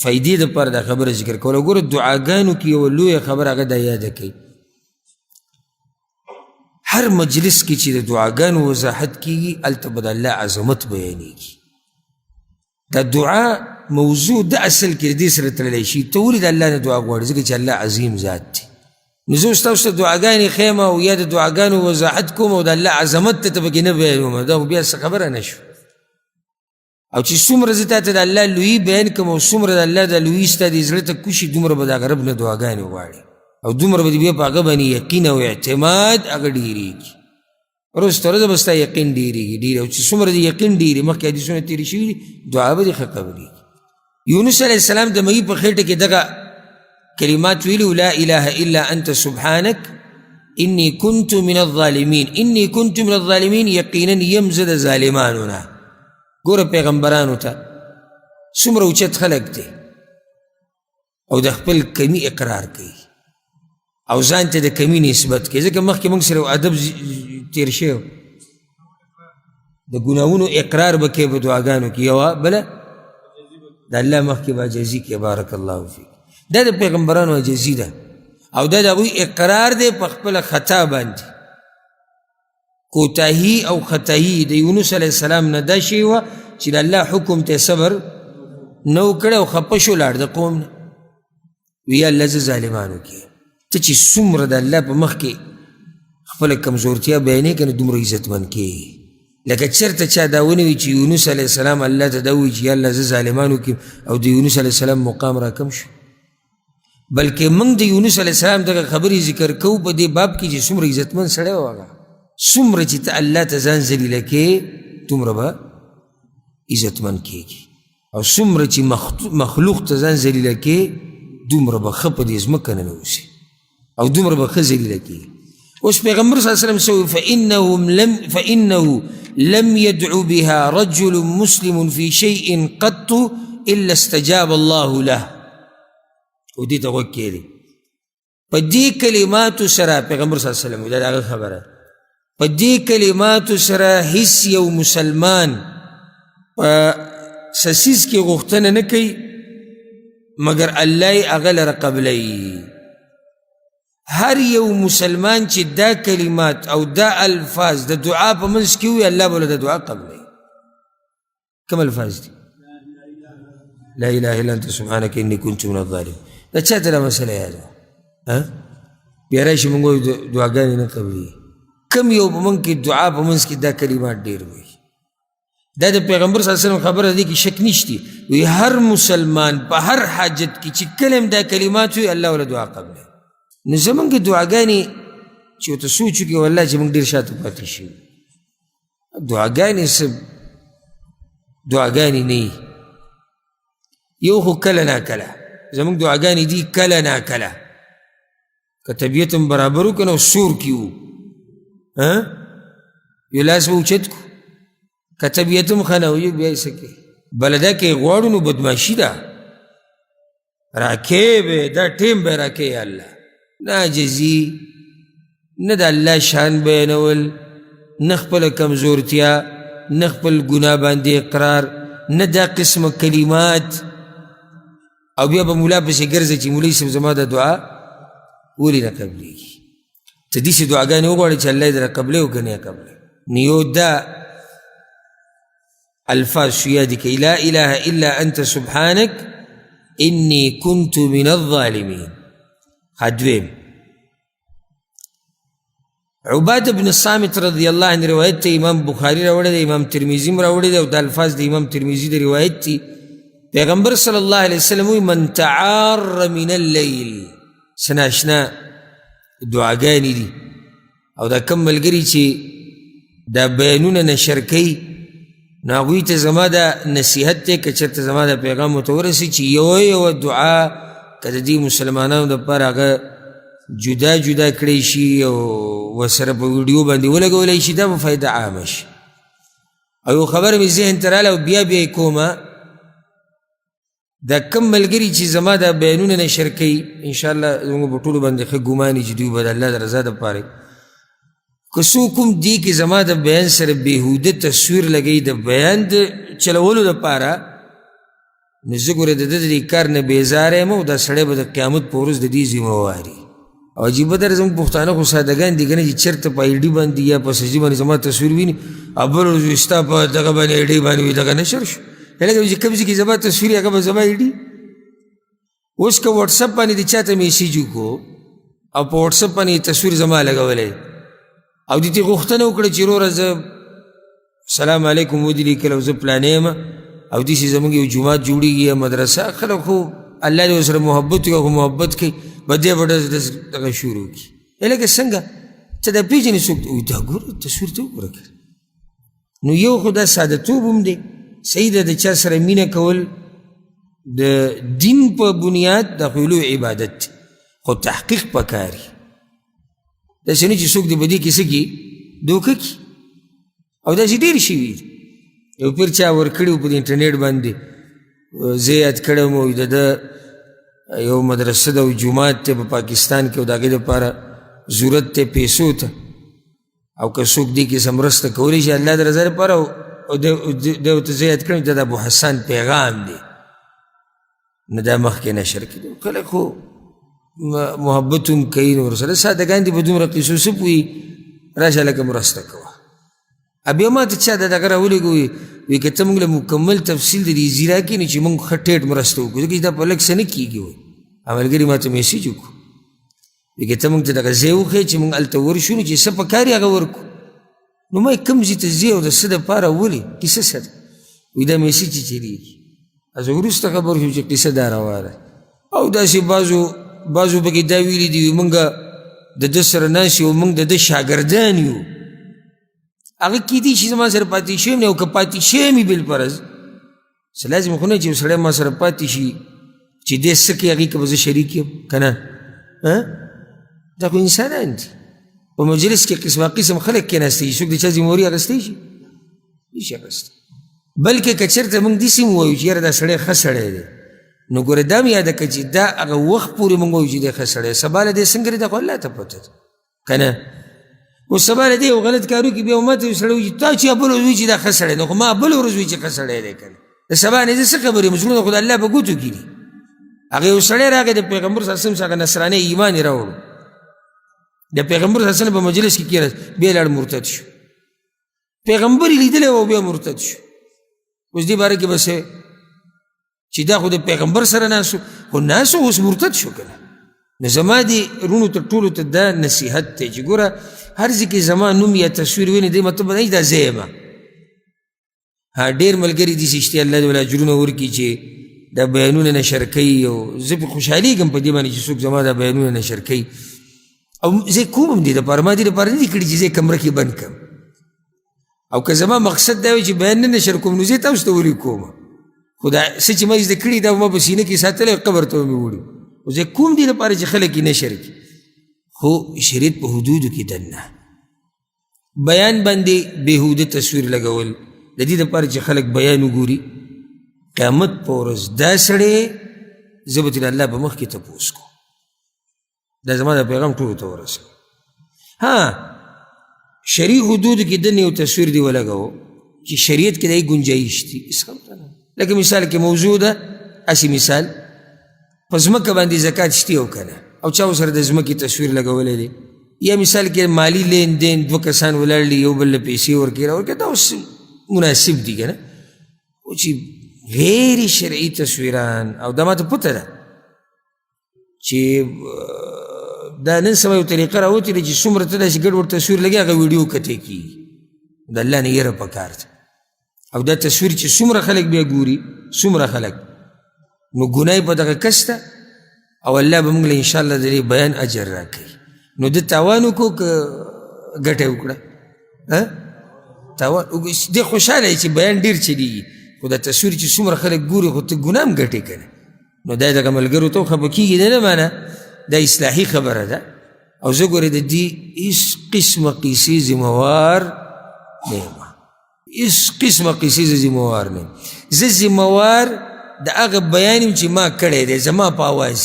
فایدې دپاره دا خبره ذکر کوله ګوره دعاګانو کې یوه لویه خبره هغه دا یاده کوي هر مجلس کې چې د دعاګانو وضاحت کېږي هلته به د الله عظمت بیانېږي دا دعا موضوع د اصل کې د دې سره تړلی شي ته ولې د الله نه دعا غواړې ځکه چې الله عظیم ذات دی نو زه اوس تاسو ته دعاګانې ښیم او یا د دعاګانو وضاحت کوم او د الله عظمت ته پکې نه بیانوم دا خو بیا څه خبره نه شو او چې څومره زه تا ته د الله لویي بیان کوم او څومره د الله د لویي ستا د زړه ته کوشي دومره به د هغه رب نه دعاګانې غواړې او دومره به دې بیا په هغه باندې یقین او اعتماد هغه ډېرېږي روز تر ورځه به ستا یقین ډېرېږي ډېر او چې څومره دې یقین ډېرې مخکې حدیثونه تېرې شوي دي دعا به دې ښه قبلېږي یونس علیه السلام د مهي په خېټه کې دغه کلمات ویلي لا اله الا انت سبحانک انی کنت من الظالمین انی کنت من الظالمین یقینا یم زه د ظالمانو نه ګوره پیغمبرانو ته څومره اوچت خلک دی او د خپل کمی اقرار کوي او ځان ته د کمی نسبت کوي ځکه مخکې موږ سره ادب تیر شوی د ګناهونو اقرار به کوي په دعاګانو کې یوه بله د الله مخکې به عاجزي کوي بارک الله فیک دا د پیغمبرانو عاجزي ده او دا د هغوی اقرار دی په خپله خطا باندې کوتاهي او خطاهي د یونس علیه السلام نه دا شی وه چې د الله حکم ته صبر نه و کړی او خفه شو لاړ د قوم نه وی الله زه ظالمانو کې ته چې څومره د الله په مخ کې خپله کمزورتیا بیانې که نه دومره عزتمند کېږي لکه چېرته چا دا ونوي چې یونس علیه السلام الله ته دا ووایي چې یا الله زه ظالمانو کې او د یونس علیه السلام مقام را کم شو بلکې موږ د یونس علیه السلام دغه خبرې ذکر کوو په دې باب کې چې څومره عزتمند سړی و هغه څومره چې ته الله ته ځان ذلیله کې دومره به عزتمند کېږي او څومره چې مخلوق ته ځان ذلیله کې دومره به ښه په دې ځمکه ننوځي او دومره به ښه ذلیله کېږي اوس پیغمبر صلی الله علیه وسلم سوی فإنه لم يدعو بها رجل مسلم في شيء قط إلا استجاب الله له او دې ته غوږ کېدی په دې کلماتو سره پیغمبر صلی الله علیه وسلم دا هغه خبره په دې کلماتو سره هیڅ یو مسلمان په څه څیز کې غوښتنه نه کوي مګر الله یې هغه لره قبلوي هر یو مسلمان چې دا کلمات او دا الفاظ د دعا په منځ کې وي الله به له د دعا قبلوي کوم الفاظ دي لا اله الا انت سبحانك اني كنت من الظالمين دا چاته دا مسله یاده بیا راشي موږ وایو دعاګانې نه قبلېږي کم یو په موږ کې دعا په منځ کې دا کلمات ډېر وي دا د پیغمبر صلی الله علیه وسلم خبره دی کې شک نشتی وی هر مسلمان په هر حاجت کې چې کله دا کلمات وي الله له دعا قبلوي نو زمونږ دعاګانې چې ورته سوچ وکړي والله چې موږ ډېر شاته پاتې شوي دعاګانې څه دعاګانې نه یو خو کله ناکله زمونږ دعاګانې دي کله ناکله که طبیعت هم برابر وکړو نو سور کې وو یو لاس به اوچت کړو که طبیعت هم ښه نه وي بیا یې څه کوي بله دا که یې غواړو نو بدماشي ده راکې به دا ټیم به راکې یا الله نه عاجزي نه د الله شان بیانول نه خپله کمزورتیا نه خپل ګناه باندې اقرار نه دا قسمه کلمات او بیا به ملا پسې ګرځه چې مولوي صاحب زما د دعا ولې نه قبلېږي ته داسې دعاګانې وغواړې چې الله یې درنه قبلوي او که نه یې قبلوي نو یو دا الفاظ شو یادې کوي لا اله الا انت سبحانک انی کنت من الظالمین دویم عباد بن الصامت رضی اللہ عنہ روایت تی امام بخاری راوڑے دے امام ترمیزی راوڑے دے او دا الفاظ دے امام ترمیزی دے روایت تی پیغمبر صلی اللہ علیہ وسلم من تعار من اللیل سناشنا دعاگانی دی او دا کم ملگری چی دا بیانون نشر کئی نو هغوی ته زما دا نصیحت دی که چېرته زما دا پیغام ورته ورسي چې یوه دعا که د دې مسلمانانو دپاره هغه جدا جدا کړی شي او ورسره په ویډیو باندې ولګولی شي دا به فایده عامه شي. او یو خبره مې ذهن ته راله او بیا یې کومه، دا کم ملګري چې زما دا بیانونه نشر کوي انشاءالله زموږ په ټولو باندې ښه ګمان وي چې دوی به د الله د رضا دپاره که څوک هم دې کې زما د بیان سره بېهوده تصویر لګوي د بیان د چلولو دپاره، نو زه ګوره د ده د دې کار نه بیزاره یم او دا سړی به د قیامت په ورځ د دې ذمهواري. او عجیبه در زموږ پښتانه خو سادهګان دي که نه چې چېرته په آی ډي باندې یا په سجدې باندې زما تصویر ویني او بل ورځ وي ستا په دغه باندې آی ډي باندې وي دغه نشر شو لکه چې کوم ځای کې زما تصویر هغه به زما آی ډي. اوس که واټساپ باندې د چا ته میسیج وکړو او په واټساپ باندې تصویر زما لګولی او دې ته غوښتنه وکړه چې وروره زه سلام علیکم ودې لیکل او زه پلانی یم او داسې زموږ یو جومات جوړېږي یا مدرسه، خلک خو الله دې ورسره محبت وکړي خو محبت کوي به دی به دغه شروع کړي لکه څنګه ته دا پېژنې څوک وایي دا ګوره تصویر ته وګوره که نو یو خو دا سادهتوب هم دی صحیح ده د چا سره مینه کول د دین په بنیاد دا خو لوی عبادت دی خو تحقیق پکار وي داسې نه چې څوک دې په دې کې څه کړي دوکه کړي او داسې ډېر شوي دي. یو پیر چا ورکړي په انټرنیټ باندې زه یاد کړی وم د ده یو مدرسه ده او جومات دی په پاکستان کې او د هغې دپاره ضرورت دی پیسو ته او که څوک دې کې څه مرسته کولی شي الله د رضا دپاره او دی ورته زه یاد کړم دا د ابوحسن پیغام دی نو دا مخکې نشر کړي. خلک خو محبت هم کوي نو ورسره سادهګان دي په دومره قیسو څه پوهي راشه لکه مرسته کوه. بیا ما ته چا د دغه راولېږه وایي که ته موږ له مکمل تفصیل د دې زیرا کې نو چې موږ ښه ټیټ مرسته وکړو ځکه چې دا په لږ څه نه کېږي وایي ملګري ما ته میسیج وکړو وایي که ته موږ ته دغه ځای وښیې چې موږ هلته ورشو نو چې څه پکار یې هغه ورکړو. نو ما یې کوم ځای ته ځې او د څه دپاره ولې کیسه څه ده وایي دا میسیج چې چلېږي. زه وروسته خبر شوم چې قیسه دا روانه او داسې بعضو پکې دا ویلي دي موږ د ده سره ناست یو او موږ د ده شاګردان یو هغه کیدی شي زما سره پاتې شوی یم او که پاتې شوی مې بالفرض څه لازم خو نه چې یو سړی ما سره پاتې شي چې دی څه کوي هغې کې به زه شریک یم که نه دا خو انسانان دي په مجلس کې قسمه قسم خلک کېناستی شي څوک د چا ذمهواري اخیستی شي نشي اخیستی بلکې که چېرته موږ داسې هم ووایو چې یاره دا سړی ښه سړی دی نو ګوره دا مې یاده کړه چې دا هغه وخت پورې موږ وایو چې دی ښه سړی سبا له دی څنګه دی دا خو الله ته پته ده که نه اوس سبا له دی یو غلط کار وکړي بیا ما ته یو سړی وایي تا چې بله ورځ وایي چې دا ښه سړی دی خو ما بله ورځ وایي چې ښه سړی دی که نه د سبا نه زه څه خبرې یم زړونه خو د الله په ګوتو کې دي. هغه یو سړی راغی د پیغمبر صلی الله علیه وسلم هغه نصراني ایمان یې راوړو د پیغمبر صلی الله علیه وسلم په مجلس کې کېناست بیا لاړ مرتد شو پیغمبر یې لیدلی و او بیا مرتد شو. اوس دې باره کې به څه چې دا خو د پیغمبر سره ناست خو ناست اوس مرتد شو که نه. نو زما دې رونو ته ټولو ته دا نصیحت دی چې ګوره هر ځای کې زما نوم یا تصویر وینې دی مطلب نه دا زه یم. ډېر ملګري دي چې الله دې ول اجرونه ورکړي چې دا بیانونه نشر کوي او زه پې خوشحالېږم په دې باندې چې څوک زما دا بیانونه نشر کوي او زه کوم هم دې دپاره ما دې دپاره نه دي کړي چې زه کمره کې بند کړم او که زما مقصد دا وي چې بیان نه نشر کوم نو زه تاسو ته ولې کوم خو دا څه چې ما زده کړي دا ما په سینه کې ساتلی قبر ته مې وړي او زه کوم دې لپاره چې خلک یې نشر کړي خو شریعت په حدودو کې دننه بیان باندې بېهوده تصویر لګول د دې دپاره چې خلک بیان وګوري قیامت په ورځ دا سړی زه به ترې الله په مخ کې تپوس کوم دا زما د پیغام ټولو ته ورسوي. شرعي حدودو کې دننه یو تصویر دی ولګوو چې شریعت کې د هغې ګنجایش دي لکه مثال کې موضوع ده هسې مثال په ځمکه باندې زکات شتي او که نه او چا ورسره د ځمکې تصویر لګولی دی یا مثال کې مالی لین دین دوه کسان ولاړ دي یو بل له پیسې ورکوي راورکوي دا اوس مناسب دي که نه خو چې غیر شرعي تصویران او دا ما ته پته ده چې دا نن سبا یو طریقه راوتې ده چې څومره ته داسې ګډ وډ تصویر لګي هغه ویډیو کتی کېږي د الله نه یره پکار ده او دا تصویر چې څومره خلک بیا ګوري څومره خلک نو ګناه په دغه کس ده او الله به موږ له انشاءالله د دې بیان اجر راکوي. نو د تاوان وکړو که ګټه وکړه تاوان دې خوشحاله چې بیان ډېر چلیږي خو دا تصویر چې څومره خلک ګوري خو ته ګناه هم ګټې که نه نو دا دغه ملګرو ته خفه کېږي دا نه معنه دا اصلاحي خبره ده او زه ګورې د دې هېڅ قسمه قیسې ذمهوار نه یم هېڅ قسمه قیسې زه ذمهوار نه یم زه ذمهوار د هغه بیان یم چې ما کړی دی زما په آواز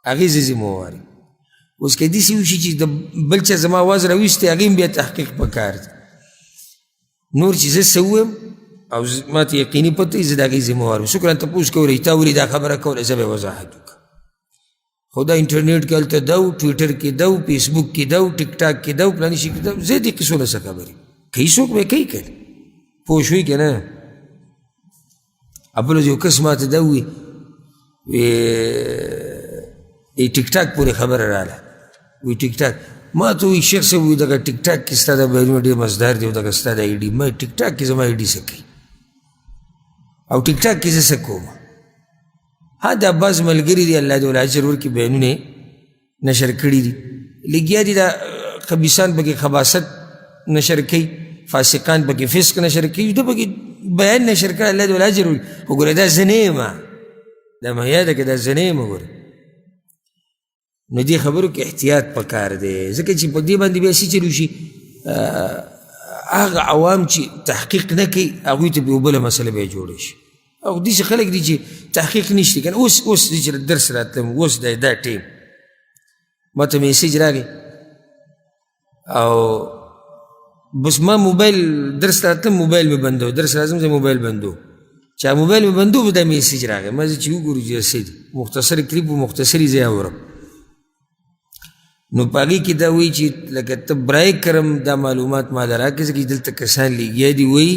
هغې زه ذمهوار یم اوس که داسې وشي چې د بل چا زما آواز راویستی هغې بیا تحقیق پکار دی نور چې زه څه ووایم او ما ته یقیني پته زه د هغې ذمهوار یم شکرا تپوس کولی تا ولې دا خبره کوله زه به یې وضاحت وکړم خو دا انټرنیټ کې هلته ده و ټویټر کې ده و فیسبوک کې ده و ټیک ټاک کې ده و پلاني شي کې ده زه دې قصو نه څه خبرې کوي څوک به کوي که نه پوه شوي که نه بل یو کس ما ته ده ووي ټیک ټاک پورې خبره راله وی ټیک ټاک ما ته وی شیخ صاحب وی دغه ټیک ټاک کې ستا د بیانونه ډېر مزدار دی او دغه ستا د آی ډي ما ټیک ټاک کې زما آی ډي څه کوي او ټیک ټاک کې زه څه کوم ها دا بعض ملګري دي الله دې ول اجر ورکړي بیانونه نشر کړي دي لګیا دي دا خبیثان پکې خباثت نشر کوي فاسقان پکې فسق نشر کوي ده پکې بیان نشر کړي الله دې ول اجر ورکړي وګوره دا زه نه یم دا مه یاده که دا زه نه یم وګوره نو دې خبرو کې احتیاط پکار دی ځکه چې په دې باندې بیا څه چل وشي هغه عوام چې تحقیق نه کوي هغوی ته بیا بله مسله بیا جوړه شي او داسې خلک دي چې تحقیق نشته که نه اوس دی چې درس راتلم اوس دا ټیم ما ته میسیج راغی او بس ما موبایل درس راتلم موبایل مې بندو درس راځم زه موبایل بندو چا موبایل مې بندو به دا میسیج راغی ما زه چې وګورو چې څه دي مختصر کلیپ و مختصري زه اورم نو په هغې کې دا وایي چې لکه ته برای کرم دا معلومات ما له راکړې ځکه چې دلته کسان لګیا دي وایي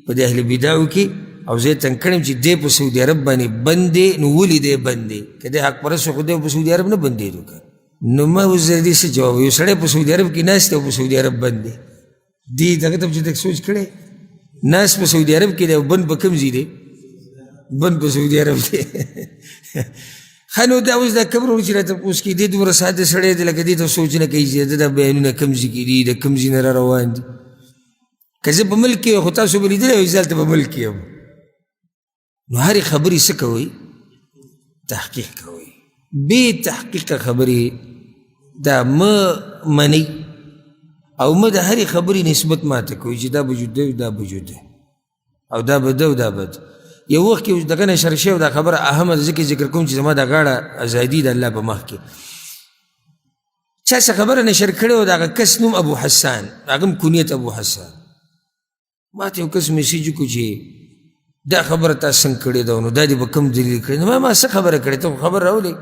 په د اهل بدعو کې او زه یې تنګ کړم چې دی په سعودي عرب باندې بند دی نو ولې دی بند دی که دی حق پرست خو دی په سعودي عرب نه بندېدو که نو ما اوس د دې څه جواب یو سړی په سعودي عرب کې ناست دی او په سعودي عرب بند دی دې دغه ته چې سوچ کړی ناست په سعودي عرب کې دی او بند په کوم ځای دی بند په سعودي عرب دی ښه نو دا اوس دا کبر چې راته اوس کې دې دومره ساده سړی دی لکه دې ته سوچ نه کوي چې دا بیانونه کوم ځای کې دي د کوم ځای نه را روان دي که زه په ملک کې خو تاسو به لیدلی وي زه هلته په ملک کې یم نو هرې خبرې څه کوئ تحقیق کوئ بې تحقیقه خبرې دا مه منئ او مه د هرې خبرې نسبت ماته کوئ چې دا وجود دی دا وجود دی او دا بد او دا بد یو وخت کې دغه نشر شوی دا خبره اهمه ده ځکه ذکر کوم چې زما دا غاړه ازادي د الله په مخ کې چا څه خبره نشر کړې وه د هغه کس نوم ابو حسان هغه هم کنیت ابو حسان ما ته یو کس میسیج وکړو چې دا خبره تا څنګه کړې ده نو دا دې به کوم دلیل کړې نو ما څه خبره کړې ته خبر راولې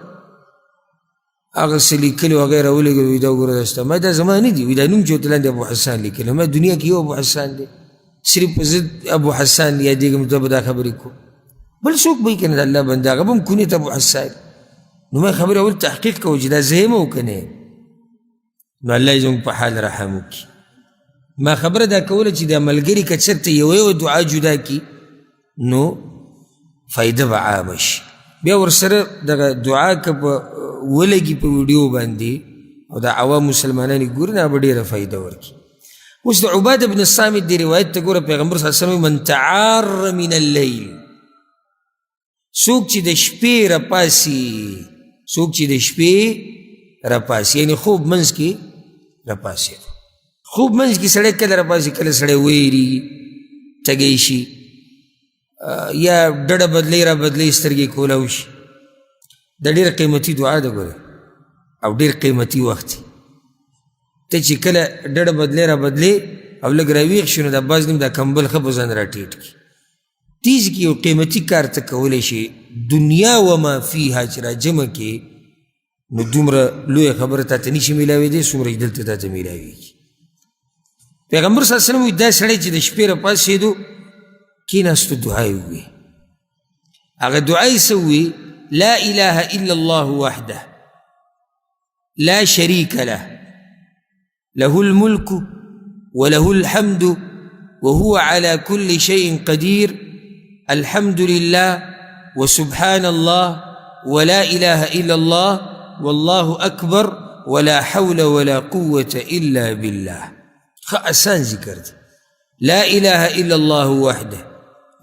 هغه څه لیکلي و هغه یې راولېږل وایي دا وګوره دا ستا ما دا زما نه دي وایي دا نوم چې ورته لاندې ابو حسان لیکلی ما دنیا کې یو ابو حسان دی صرف په ضد ابو حسان یادېږم ته به دا خبرې کو بل څوک به یې که نه د الله بنده هغه به هم کنیت ابو حسان نو ما خبرې اول تحقیق کوو چې دا زه یم او که نه نو الله یې زموږ په حال رحم وکړي ما خبره دا کوله چې دا ملګري که چېرته یو دعا جدا کړي نو فایده به عامه شي بیا ورسره دغه دعا که په ولګي په ویډیو باندې او دا عوام مسلمانان یې ګوري نه به ډېره فایده ورکړي اوس د عباده بن الصامت دی روایت ته ګوره پیغمبر صلی الله علیه وسلم من تعار من اللیل څوک چې د شپې راپاسي څوک چې د شپې راپاسي یعنې خوب منځ کې راپاسي خوب منځ کې سړی کله راپاسي کله سړی ویریږي ټګی شي یا ډډه بدلی را بدلی سترګې کولاو شي دا ډېره قیمتي دعا ده ګوره او ډېر قیمتي وخت ته چې کله ډډه بدلی را بدلی او لږ راویښ شي نو دا بعض نیم دا کمبل ښه په ځان راټیټ کړي تیز کې یو قیمتي کار ته کولی شي دنیا وما فیها چې را جمع کې نو دومره لویه خبره تا ته نشي میلاوېدی څومره چې دلته تا ته میلاوېږي پیغمبر صلی الله علیه وسلم وایي دا سړی چې د شپې راپاڅېدو کېناستو دعا یې ووی هغه دعا یې څه ووی لا اله الا الله وحده لا شريك له له الملك وله الحمد وهو على كل شيء قدير الحمد لله وسبحان الله ولا إله إلا الله والله أكبر ولا حول ولا قوة إلا بالله آسان ذکر دی لا إله إلا الله وحده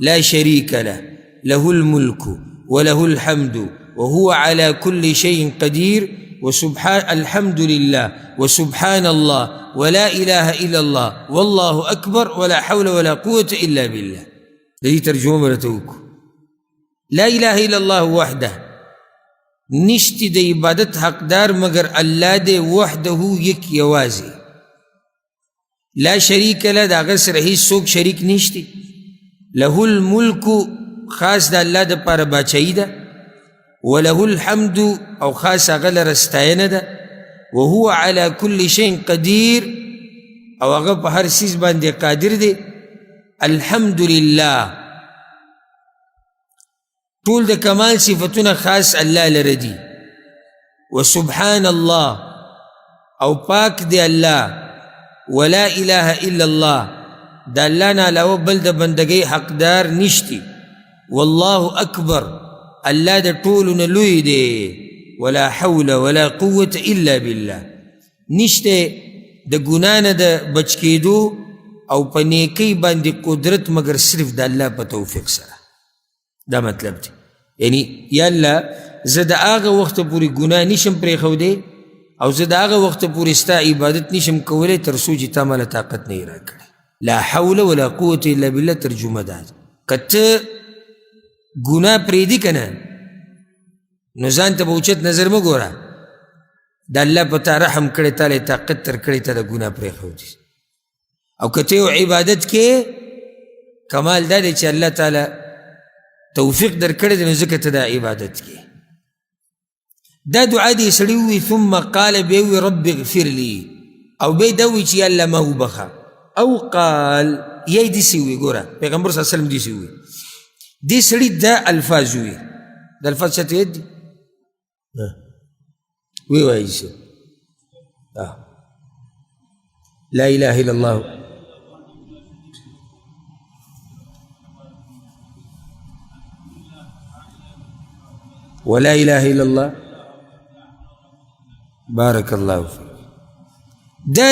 لا شريك له له الملك وله الحمد وهو على كل شيء قدير وسبحان الحمد لله وسبحان الله ولا إله إلا الله والله أكبر ولا حول ولا قوة إلا بالله. هذه ترجمة مرتوك. لا إله إلا الله وحده نشتی د عبادت حقدار مگر اللہ دے وحده یک یوازی لا شریک له دا غیر سره هیڅ څوک شریک نشتی له الملک خاص دا اللہ دا پار باچائی دا وله الحمد او خاص اغل رستائن دا وهو على كل شيء قدیر او اغل پا ہر سیز باندے قادر دے الحمد للہ طول دا کمال صفتنا خاص اللہ لردی وسبحان اللہ او پاک دے اللہ ولا الہ الا اللہ دا اللہ نا علاوہ بل دا بندگی حقدار نشتی واللہ اکبر اللہ دا طول نلوی دے ولا حول ولا قوة الا باللہ نشتے دا گنانا دا بچکیدو او پنیکی باندی قدرت مگر صرف دا اللہ پا توفیق سرا دا مطلب دی یعنی یا اللہ زد آغا وقت پوری گناہ نشم پریخو دے او زد آغا وقت پوری استا عبادت نشم کولے ترسو جی تامالا طاقت نہیں را کرے لا حول ولا قوة الا باللہ ترجمہ داد کت گناہ پریدی کنا نزان تا بوچت نظر مگورا دا اللہ پتا رحم کرے تالے طاقت تر کرے تا دا گناہ پریخو دی او کتیو عبادت کے کمال دا دے چا اللہ تعالی توفیق در کرے دے نزکت دا عبادت کی دا دعا دی سڑیوی ثم قال بیوی رب اغفر لی او بی دوی چی اللہ ماہو بخا او قال یہی دی سیوی گورا پیغمبر صلی اللہ علیہ وسلم دی سیوی دی سڑی دا الفاظ ہوئی دا الفاظ چاہتے ہیں دی وی وائی سے لا الہ الا اللہ ولا إله إلا الله بارك الله فيك دا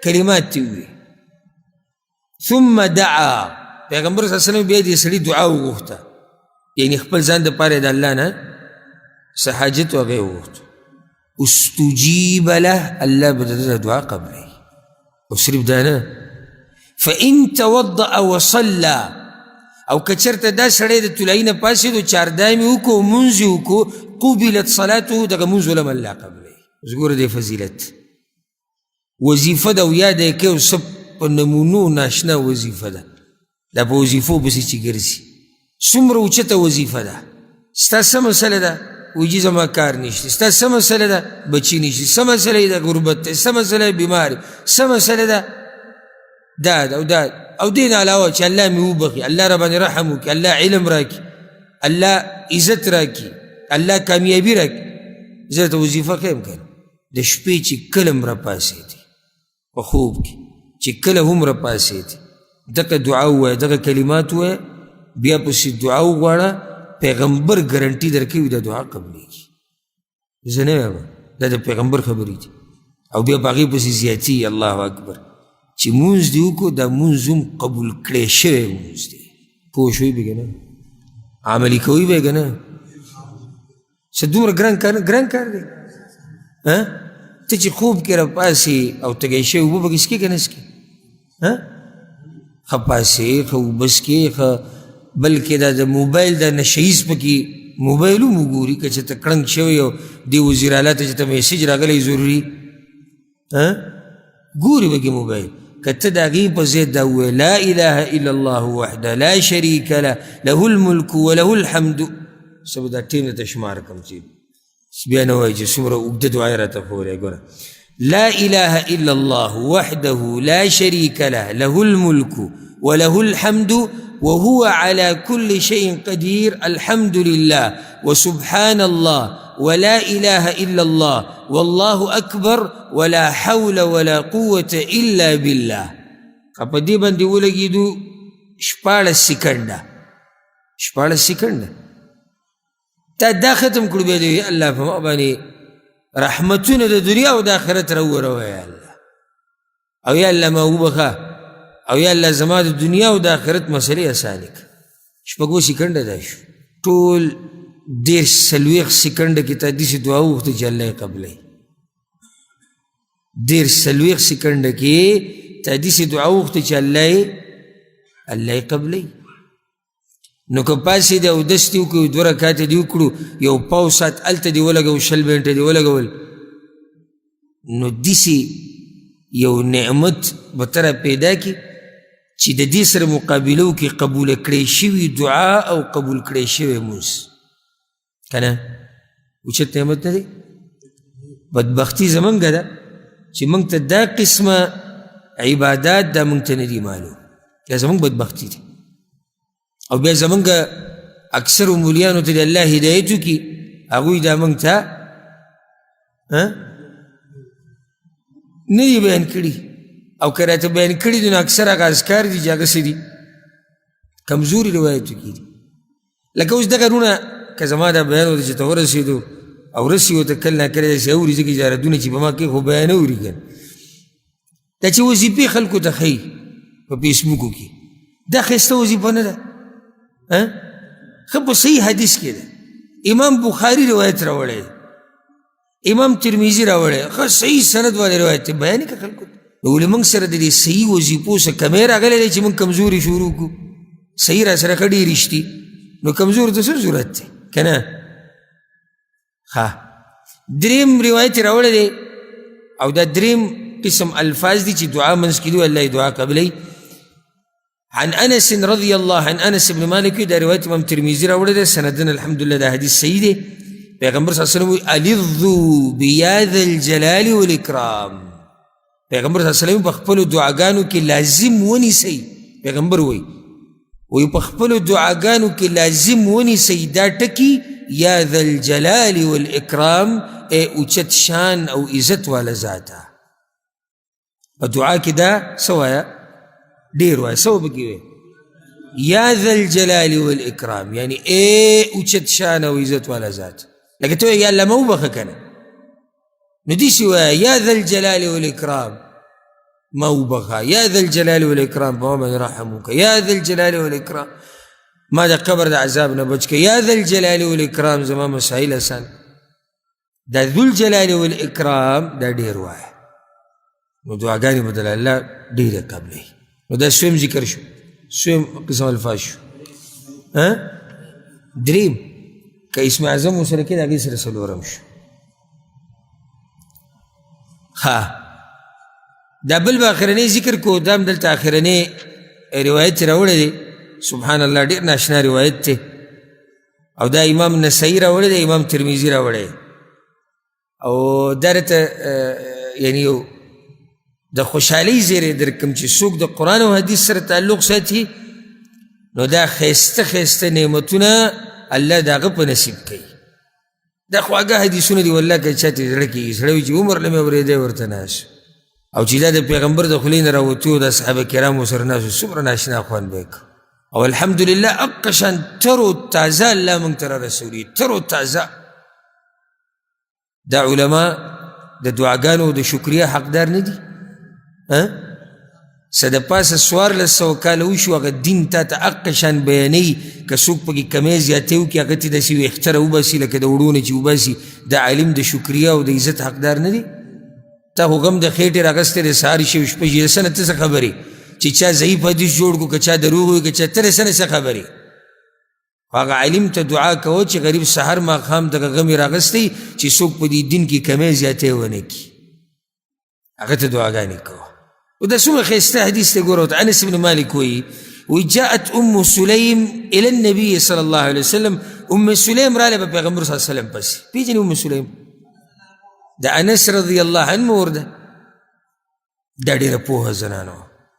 كلمات تيوي ثم دعا پیغمبر صلی اللہ علیہ وسلم بیدی سلی دعا وغوختا یعنی خپل ځان د پاره د الله نه سحاجت وغه وغوخت استجیب له الله بدل دعا قبله وصرف دانا فإن توضأ وصلى او کچرت دا سڑے دا تلائین پاسی دو چاردائمی ہوکو منزی ہوکو قبلت صلاته دا منزو لما اللہ قبلے زگور دے فضیلت وظیفہ دا ویا دے کہ سب نمونو ناشنا وظیفہ دا پا وظیفو بسی چی گرسی سمر اوچتا وظیفہ دا ستا سا مسئلہ دا ویجی زما کار نیشتی ستا سا مسئلہ دا بچی نیشتی سا مسئلہ دا غربت سا مسئلہ بیماری سا مسئلہ دا داد او داد او دین علاوہ چا اللہ میں بخی اللہ ربانی رحمو کی اللہ علم راکی اللہ عزت راکی اللہ کامیابی راکی عزت وظیفہ خیم کر دا شپی چی کلم را پاسی تھی و خوب کی چی کلم را پاسی تھی دقا دعاو ہے دقا کلمات ہے بیا پسی دعاو گوارا پیغمبر گرنٹی در کی دا دعا قبلی کی زنے دا پیغمبر خبری تھی او بیا باقی پسی زیادی اللہ اکبر چی منز دیو کو دا منزم قبول کرے شوے منز دی پوشوی بگا نا عملی کوئی بگا نا سدوم را گران کار دے تا چی خوب کرا پاسی او تگئی شوی وہ بگا اس کی کنا اس کی خب پاسی خب بس کی بلکہ دا موبائل دا نشیز پکی موبائلو مگوری کچھ تا کرنگ شوی او دی وزیرالا تا چتا میسیج را گلی ضروری گوری بگی موبائل کتا داگی پا زید داوے لا الہ الا اللہ وحدہ لا شریک له له الملک وله الحمد سب دا ٹیم دا تشمار کم چیب بیانوائی جی سمرہ اگدد وعیرہ فورے گونا لا الہ الا اللہ وحدہ لا شریک له له الملک وله الحمد وهو على كل شيء قدير الحمد لله وسبحان الله ولا إله إلا الله والله أكبر ولا حول ولا قوة إلا بالله اپا دی بندی ولگی دو شپاڑ سکنڈا تا دا ختم کرو بیدو یا اللہ فما بانی رحمتون دا دنیا و دا آخرت رو یا اللہ او یا اللہ ما بخا او یا الله زما د دنیا او د آخرت مسلې اسانې کړه. شپږو سیکنډه دا شو، ټول 40 سیکنډه کې تا داسې دعا وغوښته چې الله یې قبلوي. 40 سیکنډه کې تا داسې دعا وغوښته چې الله یې قبلوي. نو که پاسې دی اودس دې وکړو 2 رکعاته دې وکړو یو پاو ساعت هلته دې ولګول 20 منټه دې ولګول نو داسې یو نعمت به ته را پیدا کړي چې د دې سره مقابله وکړي قبوله کړی شوي دعا او قبول کړی شوی مونځ که نه اوچت نعمت نه دی. بدبختي زمونږ ده چې مونږ ته دا قسمه عبادات دا مونږ ته نه دي معلوم، یا زمونږ بدبختي دی. او بیا زمونږ اکثر مولیانو ته د الله هدایت وکړي هغوی دا مونږ ته نه دي بیان کړي، او که راته بیان کړي دي نو اکثر هغه اذکار دي چې هغه څه دي کمزوري روایتو کې دي. لکه اوس دغه رونه که زما دا بیان ورته چې ته ورسېدو او رسي ورته کله ناکله داسې اوري ځکه اجارتونه چې په ما کې خو بیان اوري که دا چې وظیفې خلکو ته ښیي په فیسبوکو کې دا ښایسته وظیفه نه ده. ښه په صحیح حدیث کې ده، امام بخاري روایت راوړی، امام ترمیزي راوړی، ښه صحیح سند والی روایت دی، بیان یې که خلکو ته. نو ولې موږ سره د دې صحیح وظیفو څه کمی راغلی دی چې موږ کمزوري شروع کړو؟ صحیح را سره ښه ډېر رښتي نو کمزورو ته څه ضرورت دی که نه؟ ښه دریم روایت یې راوړی دی او دا دریم قسم الفاظ دي چې دعا منځ کې دي الله یې دعا قبلوي. عن انس رضی الله عن انس بن مالک، دا روایت امام ترمذی راوړی دی، سندن الحمدلله دا حدیث صحیح دی. پیغمبر صلی الله علیه وسلم وی الذو بیا ذا الجلال والاکرام، پیغمبر صلی الله علیه وسلم په خپلو دعاګانو کې لازم ونیسئ. پیغمبر وی په خپلو دعاګانو کې لازم ونیسئ دا ټکي یا ذا الجلال والاکرام، ای اوچت شان او عزت والا ذاته. په دعا کې دا څه وایه ډېر وایه، څه وبکې وایه یا ذا الجلال والاکرام، یعنی ای اوچت شان او عزت والا ذات. لکه ته یا الله ما وبخه که نه نو داسې وایه یا ذا الجلال والاکرام ما وبخه، یا ذا الجلال والاکرام په ما باندې رحم وکړه، یا ذا الجلال والاکرام ما د قبر د عذاب نه بچ کړه، یا ذا الجلال والاکرام زما مسائل اسان. دا ذو الجلال والاکرام دا ډېر وایه نو دعاګانې به دله الله ډېرې قبلوي. نو دا سویم ذکر شو، سویم قسم الفاظ شو. دریم که اسم اعظم ورسره کې د هغې سره څلورم شو. ښه دا بل به آخرنی ذکر کو، دا هم دلته آخرنی روایت چې راوړی دی سبحان الله ډېر ناشنا روایت دی او دا امام نسائی راوړی دی، امام ترمذي راوړی او دا راته یعنی یو د خوشحالۍ زیری درکم چې څوک د قرآن او حدیث سره تعلق ساتي نو دا ښایسته ښایسته نعمتونه الله د هغه په نصیب کوي. دا خواږه حدیثونه دي والله که چاته زړه کېږي سړی وي چې عمر له مې اورېدی ورته ناست او چې دا د پیغمبر د خولې نه راوتي و د صحابه کرامو سره ناست و څومره ناشنا خوند به یې او الحمدلله هغه شان تر و تازه الله موږ ته رارسولي، تر و تازه. دا علما د دعاګانو د شکریه حقدار نه دي؟ څه د پاسه 1400 کاله وشو هغه دین تا ته هغه شان بیانوي که څوک پکې کمی زیاتې وکړي هغه ته داسې ویښته راوباسي لکه د وړو نه چې وباسي. د عالم د شکریه او د عزت حقدار نه دي؟ تا خو غم د خېټې راغستی دی سهار شي شپه شي د څه نه ته څه خبرې چې چا ضعیف حدیث جوړ کړو که چا دروغ وي که چا ته د څه نه څه خبرې. هغه عالم ته دعا کوه چې غریب سهار ماښام دغه غم یې راغستی چې څوک په دې دین کې کمی زیاتې ونه کړي، هغه ته دعاګانې کوه. وده څومره ښایسته حدیث دی ګوره. انس بن مالک وایي جاءت ام سلیم الى النبي صلی الله علیه وسلم، ام سلیم راله په پیغمبر صلی الله علیه وسلم پسې. پیژنې ام سلیم د انس رضی الله عنه مور ده، دا ډېره پوهه زنانه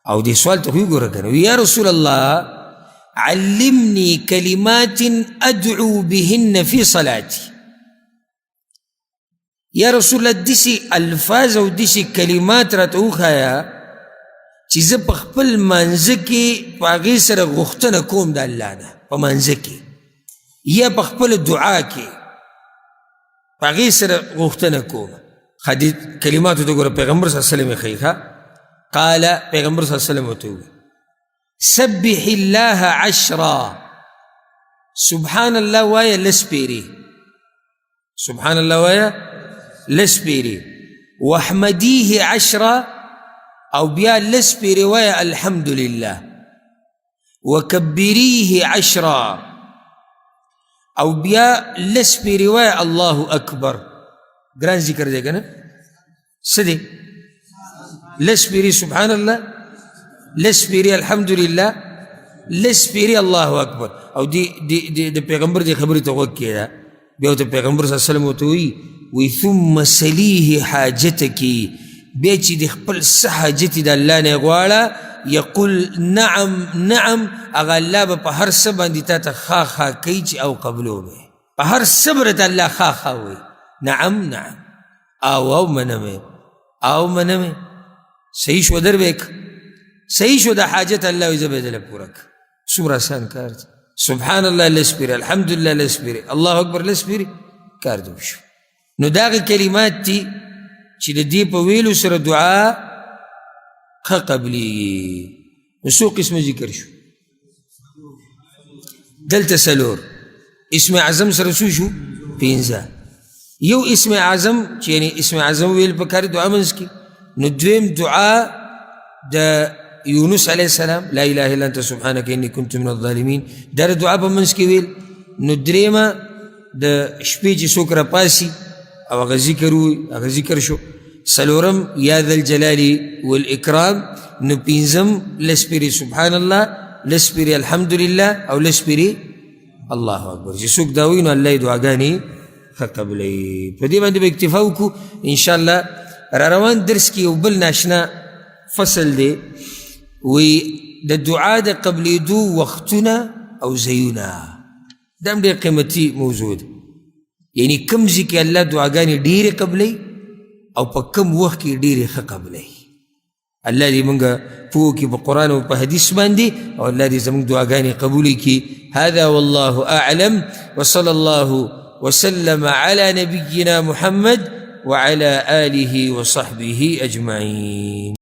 او دې سوال ته خو یې ګوره که نه یا رسول الله علمني كلمات ادعو بهن في صلاتي. یا رسول الله داسې الفاظ او داسې کلمات راته وښایه چې زه په خپل مانځه کې په هغې سره غوښتنه کوم د الله نه په مانځه کې یا په خپله دعا کې په هغې سره غوښتنه کوم. کلماتو ته ګوره پیغمبر صلی الله علیه وسلم یې ښیي. قال پیغمبر صلی الله علیه وسلم ورته وویل سبح الله 10 سبحان الله وایا لسپیری سبحان الله وایا لسپیری واحمديه 10 او بیا لسپیری وایا الحمد لله وكبريه 10 او بیا لسپیری وایا الله اکبر گران ذکر دے گا نا سدے لسپیری سبحان الله لسپیری الحمد لله لسپیری الله اکبر او دی پیغمبر دی خبری تو غوږ کیدا بیا ته پیغمبر صلی الله علیه وسلم وی ثم سلیه حاجتکی بیا چې د خپل څه حاجت د الله نه غواړه یقول نعم نعم اغه الله به په هر څه باندې تا ته خا خا کوي چې او قبلو به په هر صبر ته الله خا خا وي نعم نعم او منمه صحیح شو در بیک صحیح شو د حاجت الله وي زبدل پورک څومره آسان کار دی سبحان الله لسپیری الحمد لله لسپیری الله اکبر لسپیری کار دی شو نو داغه کلمات دي چې د دې په ویلو سره دعا قبلی نو څو قسمه ذکر شو دلته سلور اسم اعظم سره څو شو پنځه یو اسم اعظم چې یعنی اسم اعظم ویل پکار دعا منځ کې نو دویم دعا د یونس علیہ السلام لا اله الا انت سبحانك انی كنت من الظالمین در دعا په منځ کې ویل نو دریمه د شپې چې څوک راپاسي او هغه ذکر وي هغه ذکر شو سلورم یا ذا الجلال والاکرام نو پنځم لسپیری سبحان الله لسپیری الحمد لله او لسپیری الله اکبر چې څوک دا وایي نو الله یې دعاګانې ښه قبلوي په دې باندې به اکتفا وکړو انشاءالله را روان درس کې یو بل ناشنا فصل دی وی د دعا د قبلېدو وختونه او ځایونه دا هم ډېر قیمتي موضوع ده یعنی کوم ځای کې الله دعاګانې ډېرې قبلوي او په کوم وخت کې ډېرې ښه قبلوي الله دې موږ پوه کړي په قرآن او په حدیث باندې او الله دې زموږ دعاګانې قبولې کړي هذا والله اعلم وصلى الله وسلم على نبينا محمد وعلى آله وصحبه أجمعين.